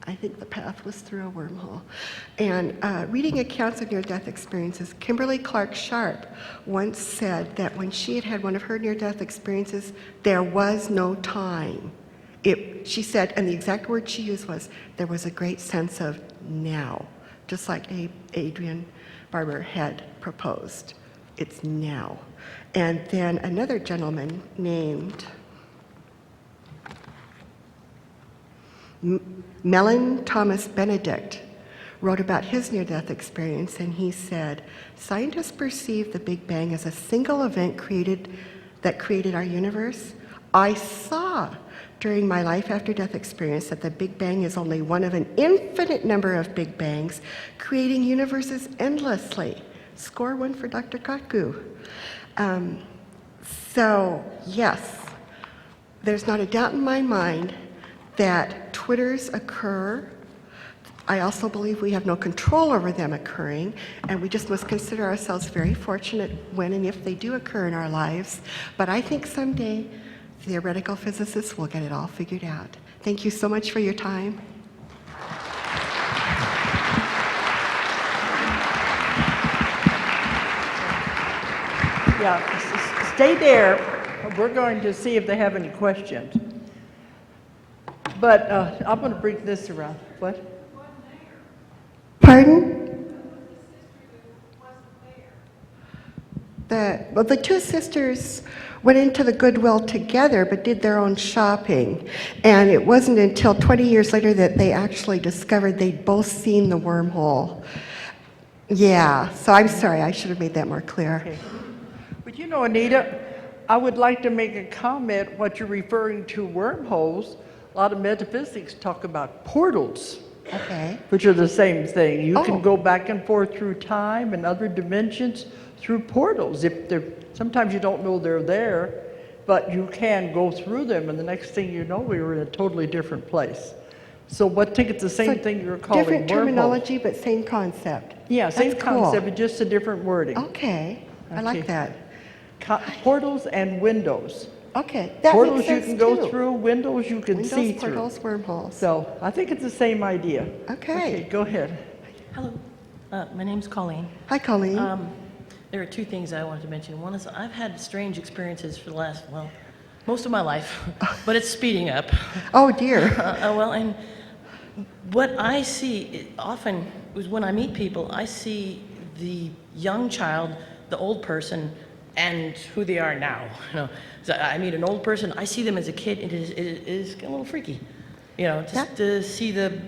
[SPEAKER 2] I think the path was through a wormhole. And reading accounts of near-death experiences, Kimberly Clark Sharp once said that when she had had one of her near-death experiences, there was no time. She said, and the exact word she used was, there was a great sense of now, just like Adrian Barber had proposed. It's now. And then another gentleman named Mellon Thomas Benedict wrote about his near-death experience, and he said, scientists perceive the Big Bang as a single event that created our universe. I saw during my life after death experience that the Big Bang is only one of an infinite number of Big Bangs, creating universes endlessly. Score one for Dr. Kaku. So, yes, there's not a doubt in my mind that Twitters occur. I also believe we have no control over them occurring, and we just must consider ourselves very fortunate when and if they do occur in our lives. But I think someday theoretical physicists will get it all figured out. Thank you so much for your time.
[SPEAKER 1] Yeah, stay there. We're going to see if they have any questions. But I'm going to bring this around. What?
[SPEAKER 2] Pardon? The two sisters went into the Goodwill together but did their own shopping. And it wasn't until 20 years later that they actually discovered they'd both seen the wormhole. Yeah, so I'm sorry, I should have made that more clear.
[SPEAKER 1] Okay. But you know, Anita, I would like to make a comment. What you're referring to wormholes, a lot of metaphysics talk about portals,
[SPEAKER 2] Okay.
[SPEAKER 1] which are the same thing. You
[SPEAKER 2] Oh.
[SPEAKER 1] can go back and forth through time and other dimensions through portals. If they're, sometimes you don't know they're there, but you can go through them, and the next thing you know, we were in a totally different place. So I think it's the same
[SPEAKER 2] So
[SPEAKER 1] thing you're calling
[SPEAKER 2] different
[SPEAKER 1] wormholes.
[SPEAKER 2] terminology, but same concept.
[SPEAKER 1] Yeah, same
[SPEAKER 2] That's cool.
[SPEAKER 1] concept, but just a different wording.
[SPEAKER 2] Okay, I like
[SPEAKER 1] Okay.
[SPEAKER 2] that.
[SPEAKER 1] Portals and windows.
[SPEAKER 2] Okay, that
[SPEAKER 1] Portals
[SPEAKER 2] makes
[SPEAKER 1] you
[SPEAKER 2] sense
[SPEAKER 1] can go
[SPEAKER 2] too.
[SPEAKER 1] through, windows you can
[SPEAKER 2] Windows,
[SPEAKER 1] see through.
[SPEAKER 2] portals, wormholes.
[SPEAKER 1] So I think it's the same idea.
[SPEAKER 2] Okay.
[SPEAKER 1] Go ahead.
[SPEAKER 3] Hello, my name's Colleen.
[SPEAKER 2] Hi, Colleen.
[SPEAKER 3] There are two things I wanted to mention. One is I've had strange experiences for the last, well, most of my life, but it's speeding up.
[SPEAKER 2] Oh, dear.
[SPEAKER 3] Well, and what I see often is when I meet people, I see the young child, the old person, and who they are now. You know, so I meet an old person, I see them as a kid, and it is a little freaky. You know, just to see the,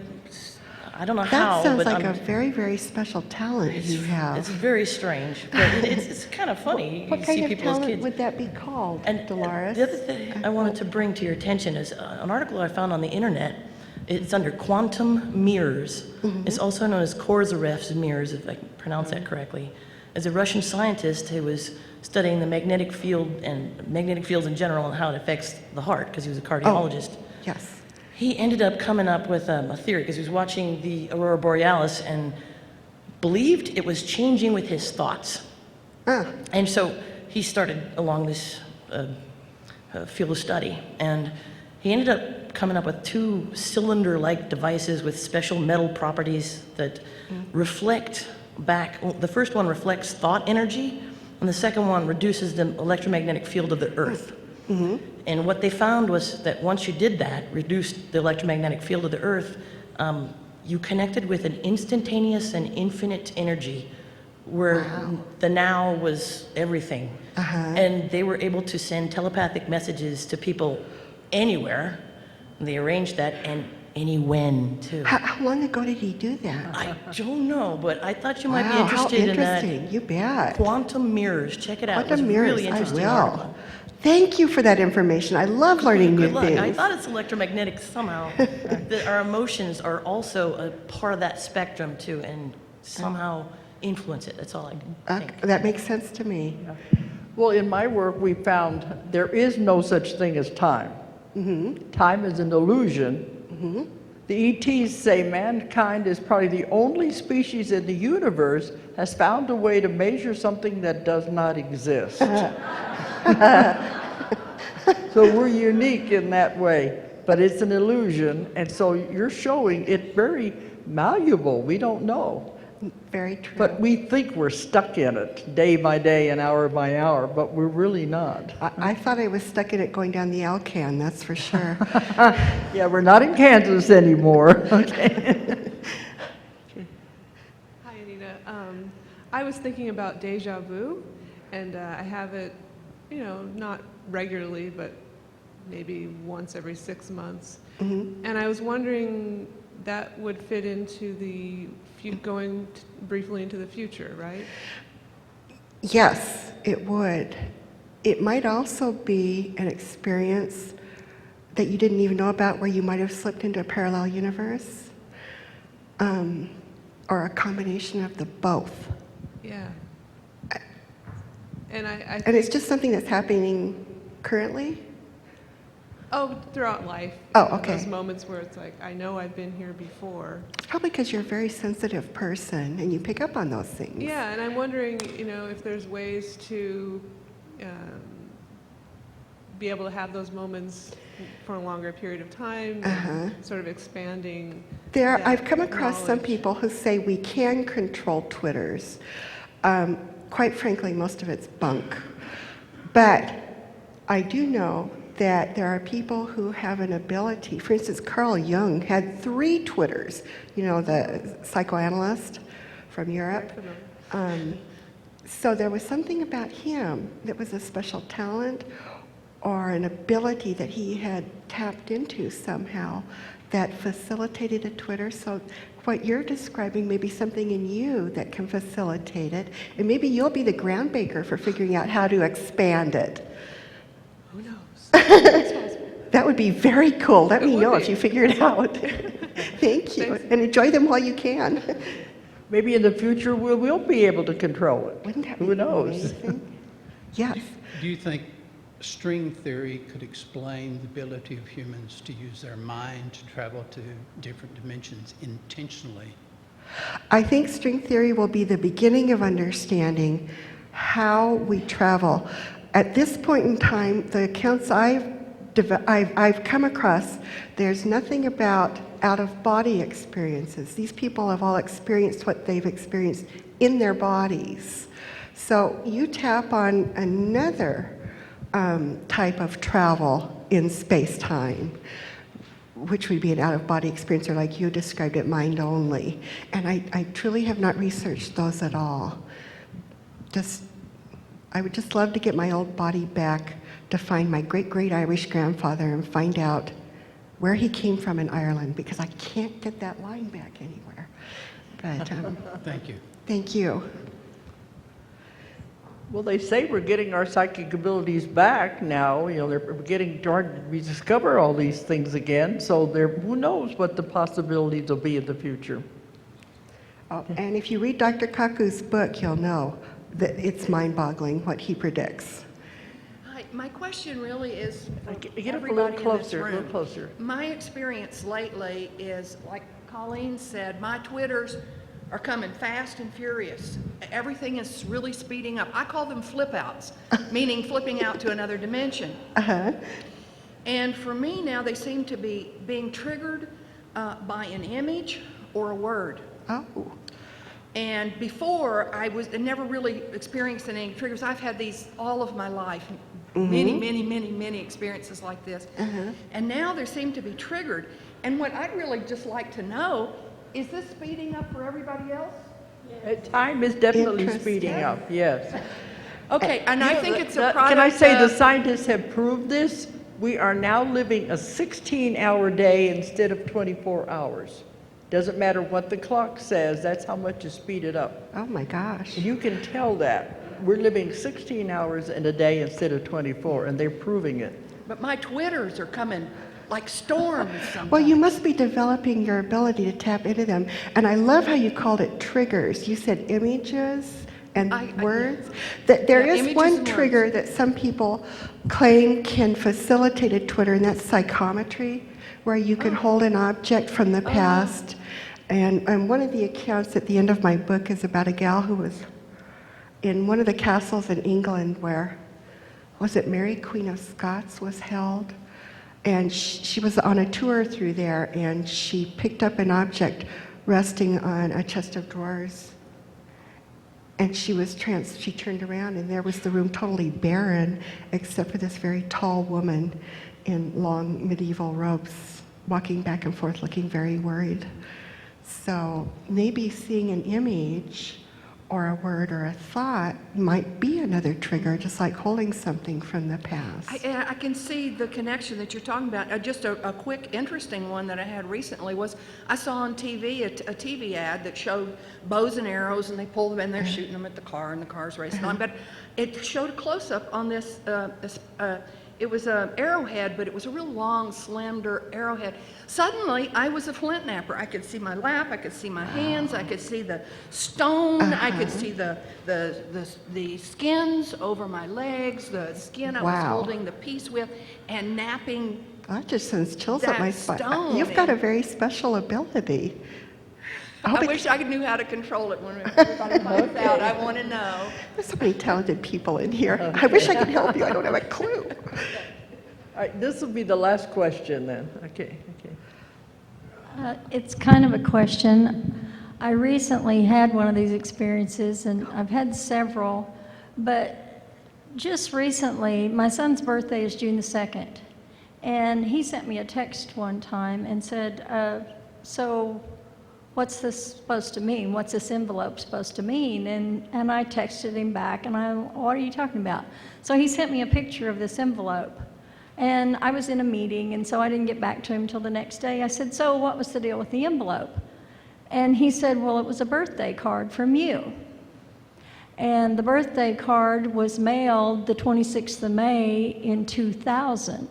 [SPEAKER 3] I don't know how,
[SPEAKER 2] That sounds
[SPEAKER 3] but
[SPEAKER 2] like
[SPEAKER 3] I'm,
[SPEAKER 2] a very, very special talent you have.
[SPEAKER 3] it's very strange, but it's kind of funny.
[SPEAKER 2] What
[SPEAKER 3] You
[SPEAKER 2] kind
[SPEAKER 3] see
[SPEAKER 2] of
[SPEAKER 3] people as
[SPEAKER 2] talent
[SPEAKER 3] kids.
[SPEAKER 2] would that be called,
[SPEAKER 3] And
[SPEAKER 2] Dolores?
[SPEAKER 3] the other thing I wanted to bring to your attention is an article I found on the internet. It's under quantum mirrors. It's also known as Korzarev's mirrors, if I can pronounce that correctly. As a Russian scientist who was studying the magnetic field and magnetic fields in general and how it affects the heart, because he was a cardiologist.
[SPEAKER 2] Yes.
[SPEAKER 3] He ended up coming up with a theory because he was watching the aurora borealis and believed it was changing with his thoughts. And so he started along this field of study, and he ended up coming up with two cylinder-like devices with special metal properties that reflect back. The first one reflects thought energy, and the second one reduces the electromagnetic field of the Earth. And what they found was that once you did that, reduced the electromagnetic field of the Earth, you connected with an instantaneous and infinite energy where the now was everything. And they were able to send telepathic messages to people anywhere. And they arranged that, and anywhen, too.
[SPEAKER 2] How long ago did he do that?
[SPEAKER 3] I don't know, but I thought you might be
[SPEAKER 2] Wow,
[SPEAKER 3] interested
[SPEAKER 2] how
[SPEAKER 3] in that.
[SPEAKER 2] interesting. You bet.
[SPEAKER 3] Quantum mirrors, check it out.
[SPEAKER 2] Quantum
[SPEAKER 3] it was
[SPEAKER 2] mirrors,
[SPEAKER 3] really interesting
[SPEAKER 2] I will.
[SPEAKER 3] article.
[SPEAKER 2] Thank you for that information. I love learning new
[SPEAKER 3] Good luck.
[SPEAKER 2] things.
[SPEAKER 3] I thought it's electromagnetic somehow. That our emotions are also a part of that spectrum too, and somehow influence it. That's all I can think.
[SPEAKER 2] That makes sense to me.
[SPEAKER 1] Well, in my work, we found there is no such thing as time. Time is an illusion. The ETs say mankind is probably the only species in the universe has found a way to measure something that does not exist. So we're unique in that way, but it's an illusion, and so you're showing it very malleable. We don't know.
[SPEAKER 2] Very true.
[SPEAKER 1] But we think we're stuck in it day by day and hour by hour, but we're really not.
[SPEAKER 2] I thought I was stuck in it going down the Alcan, that's for sure.
[SPEAKER 1] Yeah, we're not in Kansas anymore. Okay.
[SPEAKER 4] Hi, Anita. I was thinking about deja vu, and I have it, you know, not regularly, but maybe once every 6 months. And I was wondering, that would fit into the going briefly into the future, right?
[SPEAKER 2] Yes, it would. It might also be an experience that you didn't even know about, where you might have slipped into a parallel universe, or a combination of the both.
[SPEAKER 4] Yeah. And I
[SPEAKER 2] And it's just something that's happening currently?
[SPEAKER 4] throughout life.
[SPEAKER 2] Oh, okay.
[SPEAKER 4] Those moments where it's like, I know I've been here before.
[SPEAKER 2] It's probably because you're a very sensitive person and you pick up on those things.
[SPEAKER 4] Yeah, and I'm wondering, you know, if there's ways to be able to have those moments for a longer period of time, and sort of expanding. that
[SPEAKER 2] I've come across some
[SPEAKER 4] knowledge.
[SPEAKER 2] people who say we can control Twitters. Quite frankly, most of it's bunk. But I do know that there are people who have an ability. For instance, Carl Jung had 3 Twitters, you know, the psychoanalyst from Europe. So there was something about him that was a special talent or an ability that he had tapped into somehow that facilitated a Twitter. So what you're describing may be something in you that can facilitate it, and maybe you'll be the groundbreaker for figuring out how to expand it.
[SPEAKER 4] Who knows?
[SPEAKER 2] That would be very cool. Let me
[SPEAKER 4] would
[SPEAKER 2] know
[SPEAKER 4] be.
[SPEAKER 2] if you figure it out. Thank you,
[SPEAKER 4] Thanks.
[SPEAKER 2] and enjoy them while you can.
[SPEAKER 1] Maybe in the future we'll be able to control it.
[SPEAKER 2] Wouldn't that be
[SPEAKER 1] Who knows?
[SPEAKER 2] amazing? Yes.
[SPEAKER 5] Do you think string theory could explain the ability of humans to use their mind to travel to different dimensions intentionally?
[SPEAKER 2] I think string theory will be the beginning of understanding how we travel. At this point in time, the accounts I've come across, there's nothing about out-of-body experiences. These people have all experienced what they've experienced in their bodies. So you tap on another type of travel in space-time, which would be an out-of-body experience, or like you described it, mind only. And I truly have not researched those at all. I would just love to get my old body back to find my great-great Irish grandfather and find out where he came from in Ireland, because I can't get that line back anywhere. But
[SPEAKER 5] Thank you.
[SPEAKER 2] thank you.
[SPEAKER 1] Well, they say we're getting our psychic abilities back now. You know, they're getting trying to rediscover all these things again. So who knows what the possibilities will be in the future.
[SPEAKER 2] Oh, and if you read Dr. Kaku's book, you'll know that it's mind-boggling what he predicts.
[SPEAKER 6] Hi, my question really is for
[SPEAKER 1] Get up a little
[SPEAKER 6] everybody in this
[SPEAKER 1] closer, a
[SPEAKER 6] room.
[SPEAKER 1] little closer.
[SPEAKER 6] My experience lately is, like Colleen said, my Twitters are coming fast and furious. Everything is really speeding up. I call them flip outs, meaning flipping out to another dimension.
[SPEAKER 2] Uh-huh.
[SPEAKER 6] And for me now, they seem to be being triggered by an image or a word.
[SPEAKER 2] Oh.
[SPEAKER 6] And before, I never really experienced any triggers. I've had these all of my life, many experiences like this. And now they seem to be triggered. And what I'd really just like to know, is this speeding up for everybody else?
[SPEAKER 1] Time is definitely
[SPEAKER 2] Interesting.
[SPEAKER 1] speeding up, yes.
[SPEAKER 6] Okay, and I think it's a product
[SPEAKER 1] Can I say the
[SPEAKER 6] of-
[SPEAKER 1] scientists have proved this? We are now living a 16-hour day instead of 24 hours. Doesn't matter what the clock says, that's how much is speeded up.
[SPEAKER 2] Oh my gosh.
[SPEAKER 1] And you can tell that. We're living 16 hours in a day instead of 24, and they're proving it.
[SPEAKER 6] But my Twitters are coming like storms sometimes.
[SPEAKER 2] Well, you must be developing your ability to tap into them. And I love how you called it triggers. You said images and words. That there
[SPEAKER 6] Yeah,
[SPEAKER 2] is
[SPEAKER 6] images
[SPEAKER 2] one
[SPEAKER 6] and
[SPEAKER 2] trigger
[SPEAKER 6] words.
[SPEAKER 2] that some people claim can facilitate a Twitter, and that's psychometry, where you can hold an object from the past. And one of the accounts at the end of my book is about a gal who was in one of the castles in England where, was it Mary Queen of Scots was held? And she was on a tour through there, and she picked up an object resting on a chest of drawers. And she turned around, and there was the room totally barren, except for this very tall woman in long medieval robes, walking back and forth, looking very worried. So maybe seeing an image or a word or a thought might be another trigger, just like holding something from the past.
[SPEAKER 6] I can see the connection that you're talking about. Just a quick, interesting one that I had recently was I saw on TV a TV ad that showed bows and arrows, and they pull them and they're shooting them at the car, and the car's racing on. But it showed a close-up on this. It was an arrowhead, but it was a real long, slender arrowhead. Suddenly, I was a flint napper. I could see my lap, I could see my hands, I could see the stone, I could see the skins over my legs, the skin I was
[SPEAKER 2] Wow.
[SPEAKER 6] holding the piece with, and napping.
[SPEAKER 2] That just sends chills up
[SPEAKER 6] That
[SPEAKER 2] my spine.
[SPEAKER 6] stone
[SPEAKER 2] You've got a
[SPEAKER 6] and-
[SPEAKER 2] very special ability.
[SPEAKER 6] I wish I knew how to control it when everybody finds out. I want to know.
[SPEAKER 2] There's so many talented people in here. I wish I could help you. I don't have a clue.
[SPEAKER 1] All right, this will be the last question then. Okay.
[SPEAKER 7] It's kind of a question. I recently had one of these experiences, and I've had several, but just recently, my son's birthday is June the 2nd, and he sent me a text one time and said, so what's this supposed to mean? What's this envelope supposed to mean? And I texted him back, and what are you talking about? So he sent me a picture of this envelope. And I was in a meeting, and so I didn't get back to him until the next day. I said, so what was the deal with the envelope? And he said, well, it was a birthday card from you. And the birthday card was mailed the 26th of May in 2000.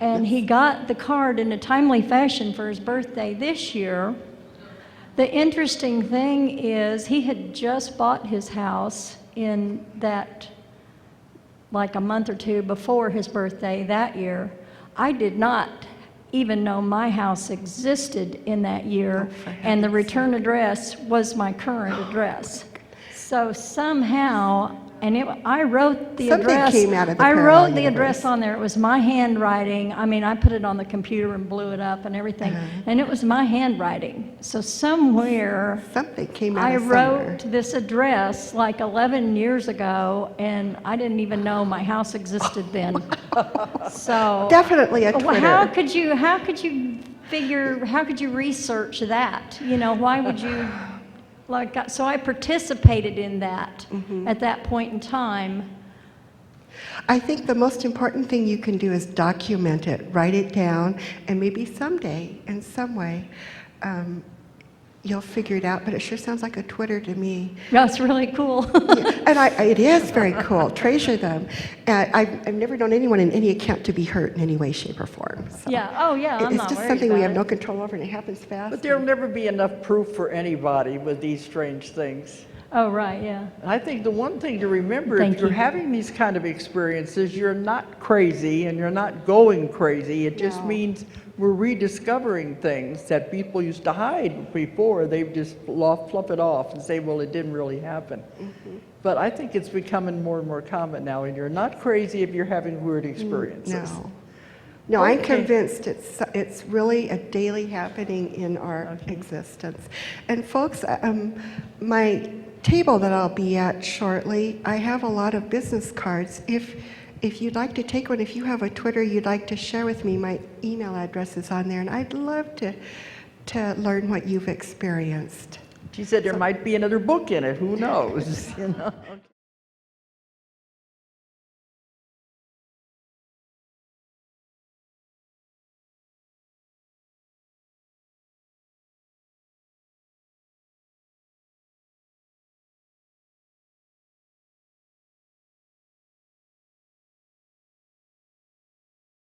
[SPEAKER 7] And he got the card in a timely fashion for his birthday this year. The interesting thing is he had just bought his house in that, like a month or two before his birthday that year. I did not even know my house existed in that year, and the return address was my current address. So somehow, and I wrote the
[SPEAKER 2] Something
[SPEAKER 7] address.
[SPEAKER 2] came out of the
[SPEAKER 7] I
[SPEAKER 2] parallel
[SPEAKER 7] wrote the address
[SPEAKER 2] universe.
[SPEAKER 7] on there. It was my handwriting. I mean, I put it on the computer and blew it up and everything, and it was my handwriting. So somewhere
[SPEAKER 2] Something came out
[SPEAKER 7] I
[SPEAKER 2] of somewhere.
[SPEAKER 7] wrote this address like 11 years ago, and I didn't even know my house existed then. So
[SPEAKER 2] Definitely a
[SPEAKER 7] well,
[SPEAKER 2] Twitter.
[SPEAKER 7] how could you research that? You know, why would you, so I participated in that at that point in time.
[SPEAKER 2] I think the most important thing you can do is document it, write it down, and maybe someday, in some way, you'll figure it out. But it sure sounds like a Twitter to me.
[SPEAKER 7] That's really cool.
[SPEAKER 2] And it is very cool. Treasure them. I've never known anyone in any account to be hurt in any way, shape, or form. So
[SPEAKER 7] Yeah, oh yeah, I'm
[SPEAKER 2] it's
[SPEAKER 7] not
[SPEAKER 2] just
[SPEAKER 7] worried
[SPEAKER 2] something we
[SPEAKER 7] about
[SPEAKER 2] have
[SPEAKER 7] it.
[SPEAKER 2] no control over, and it happens fast.
[SPEAKER 1] But there'll never be enough proof for anybody with these strange things.
[SPEAKER 7] Oh, right, yeah.
[SPEAKER 1] I think the one thing to remember,
[SPEAKER 7] Thank
[SPEAKER 1] if you're
[SPEAKER 7] you.
[SPEAKER 1] having these kind of experiences, you're not crazy and you're not going crazy. It just
[SPEAKER 2] No.
[SPEAKER 1] means we're rediscovering things that people used to hide before. They've just fluff it off and say, well, it didn't really happen. But I think it's becoming more and more common now, and you're not crazy if you're having weird experiences.
[SPEAKER 2] No. No, I'm
[SPEAKER 1] Okay.
[SPEAKER 2] convinced it's really a daily happening in our existence. And folks, my table that I'll be at shortly, I have a lot of business cards. If you'd like to take one, if you have a Twitter you'd like to share with me, my email address is on there, and I'd love to learn what you've experienced.
[SPEAKER 1] She said there might be another book in it. Who knows? You know?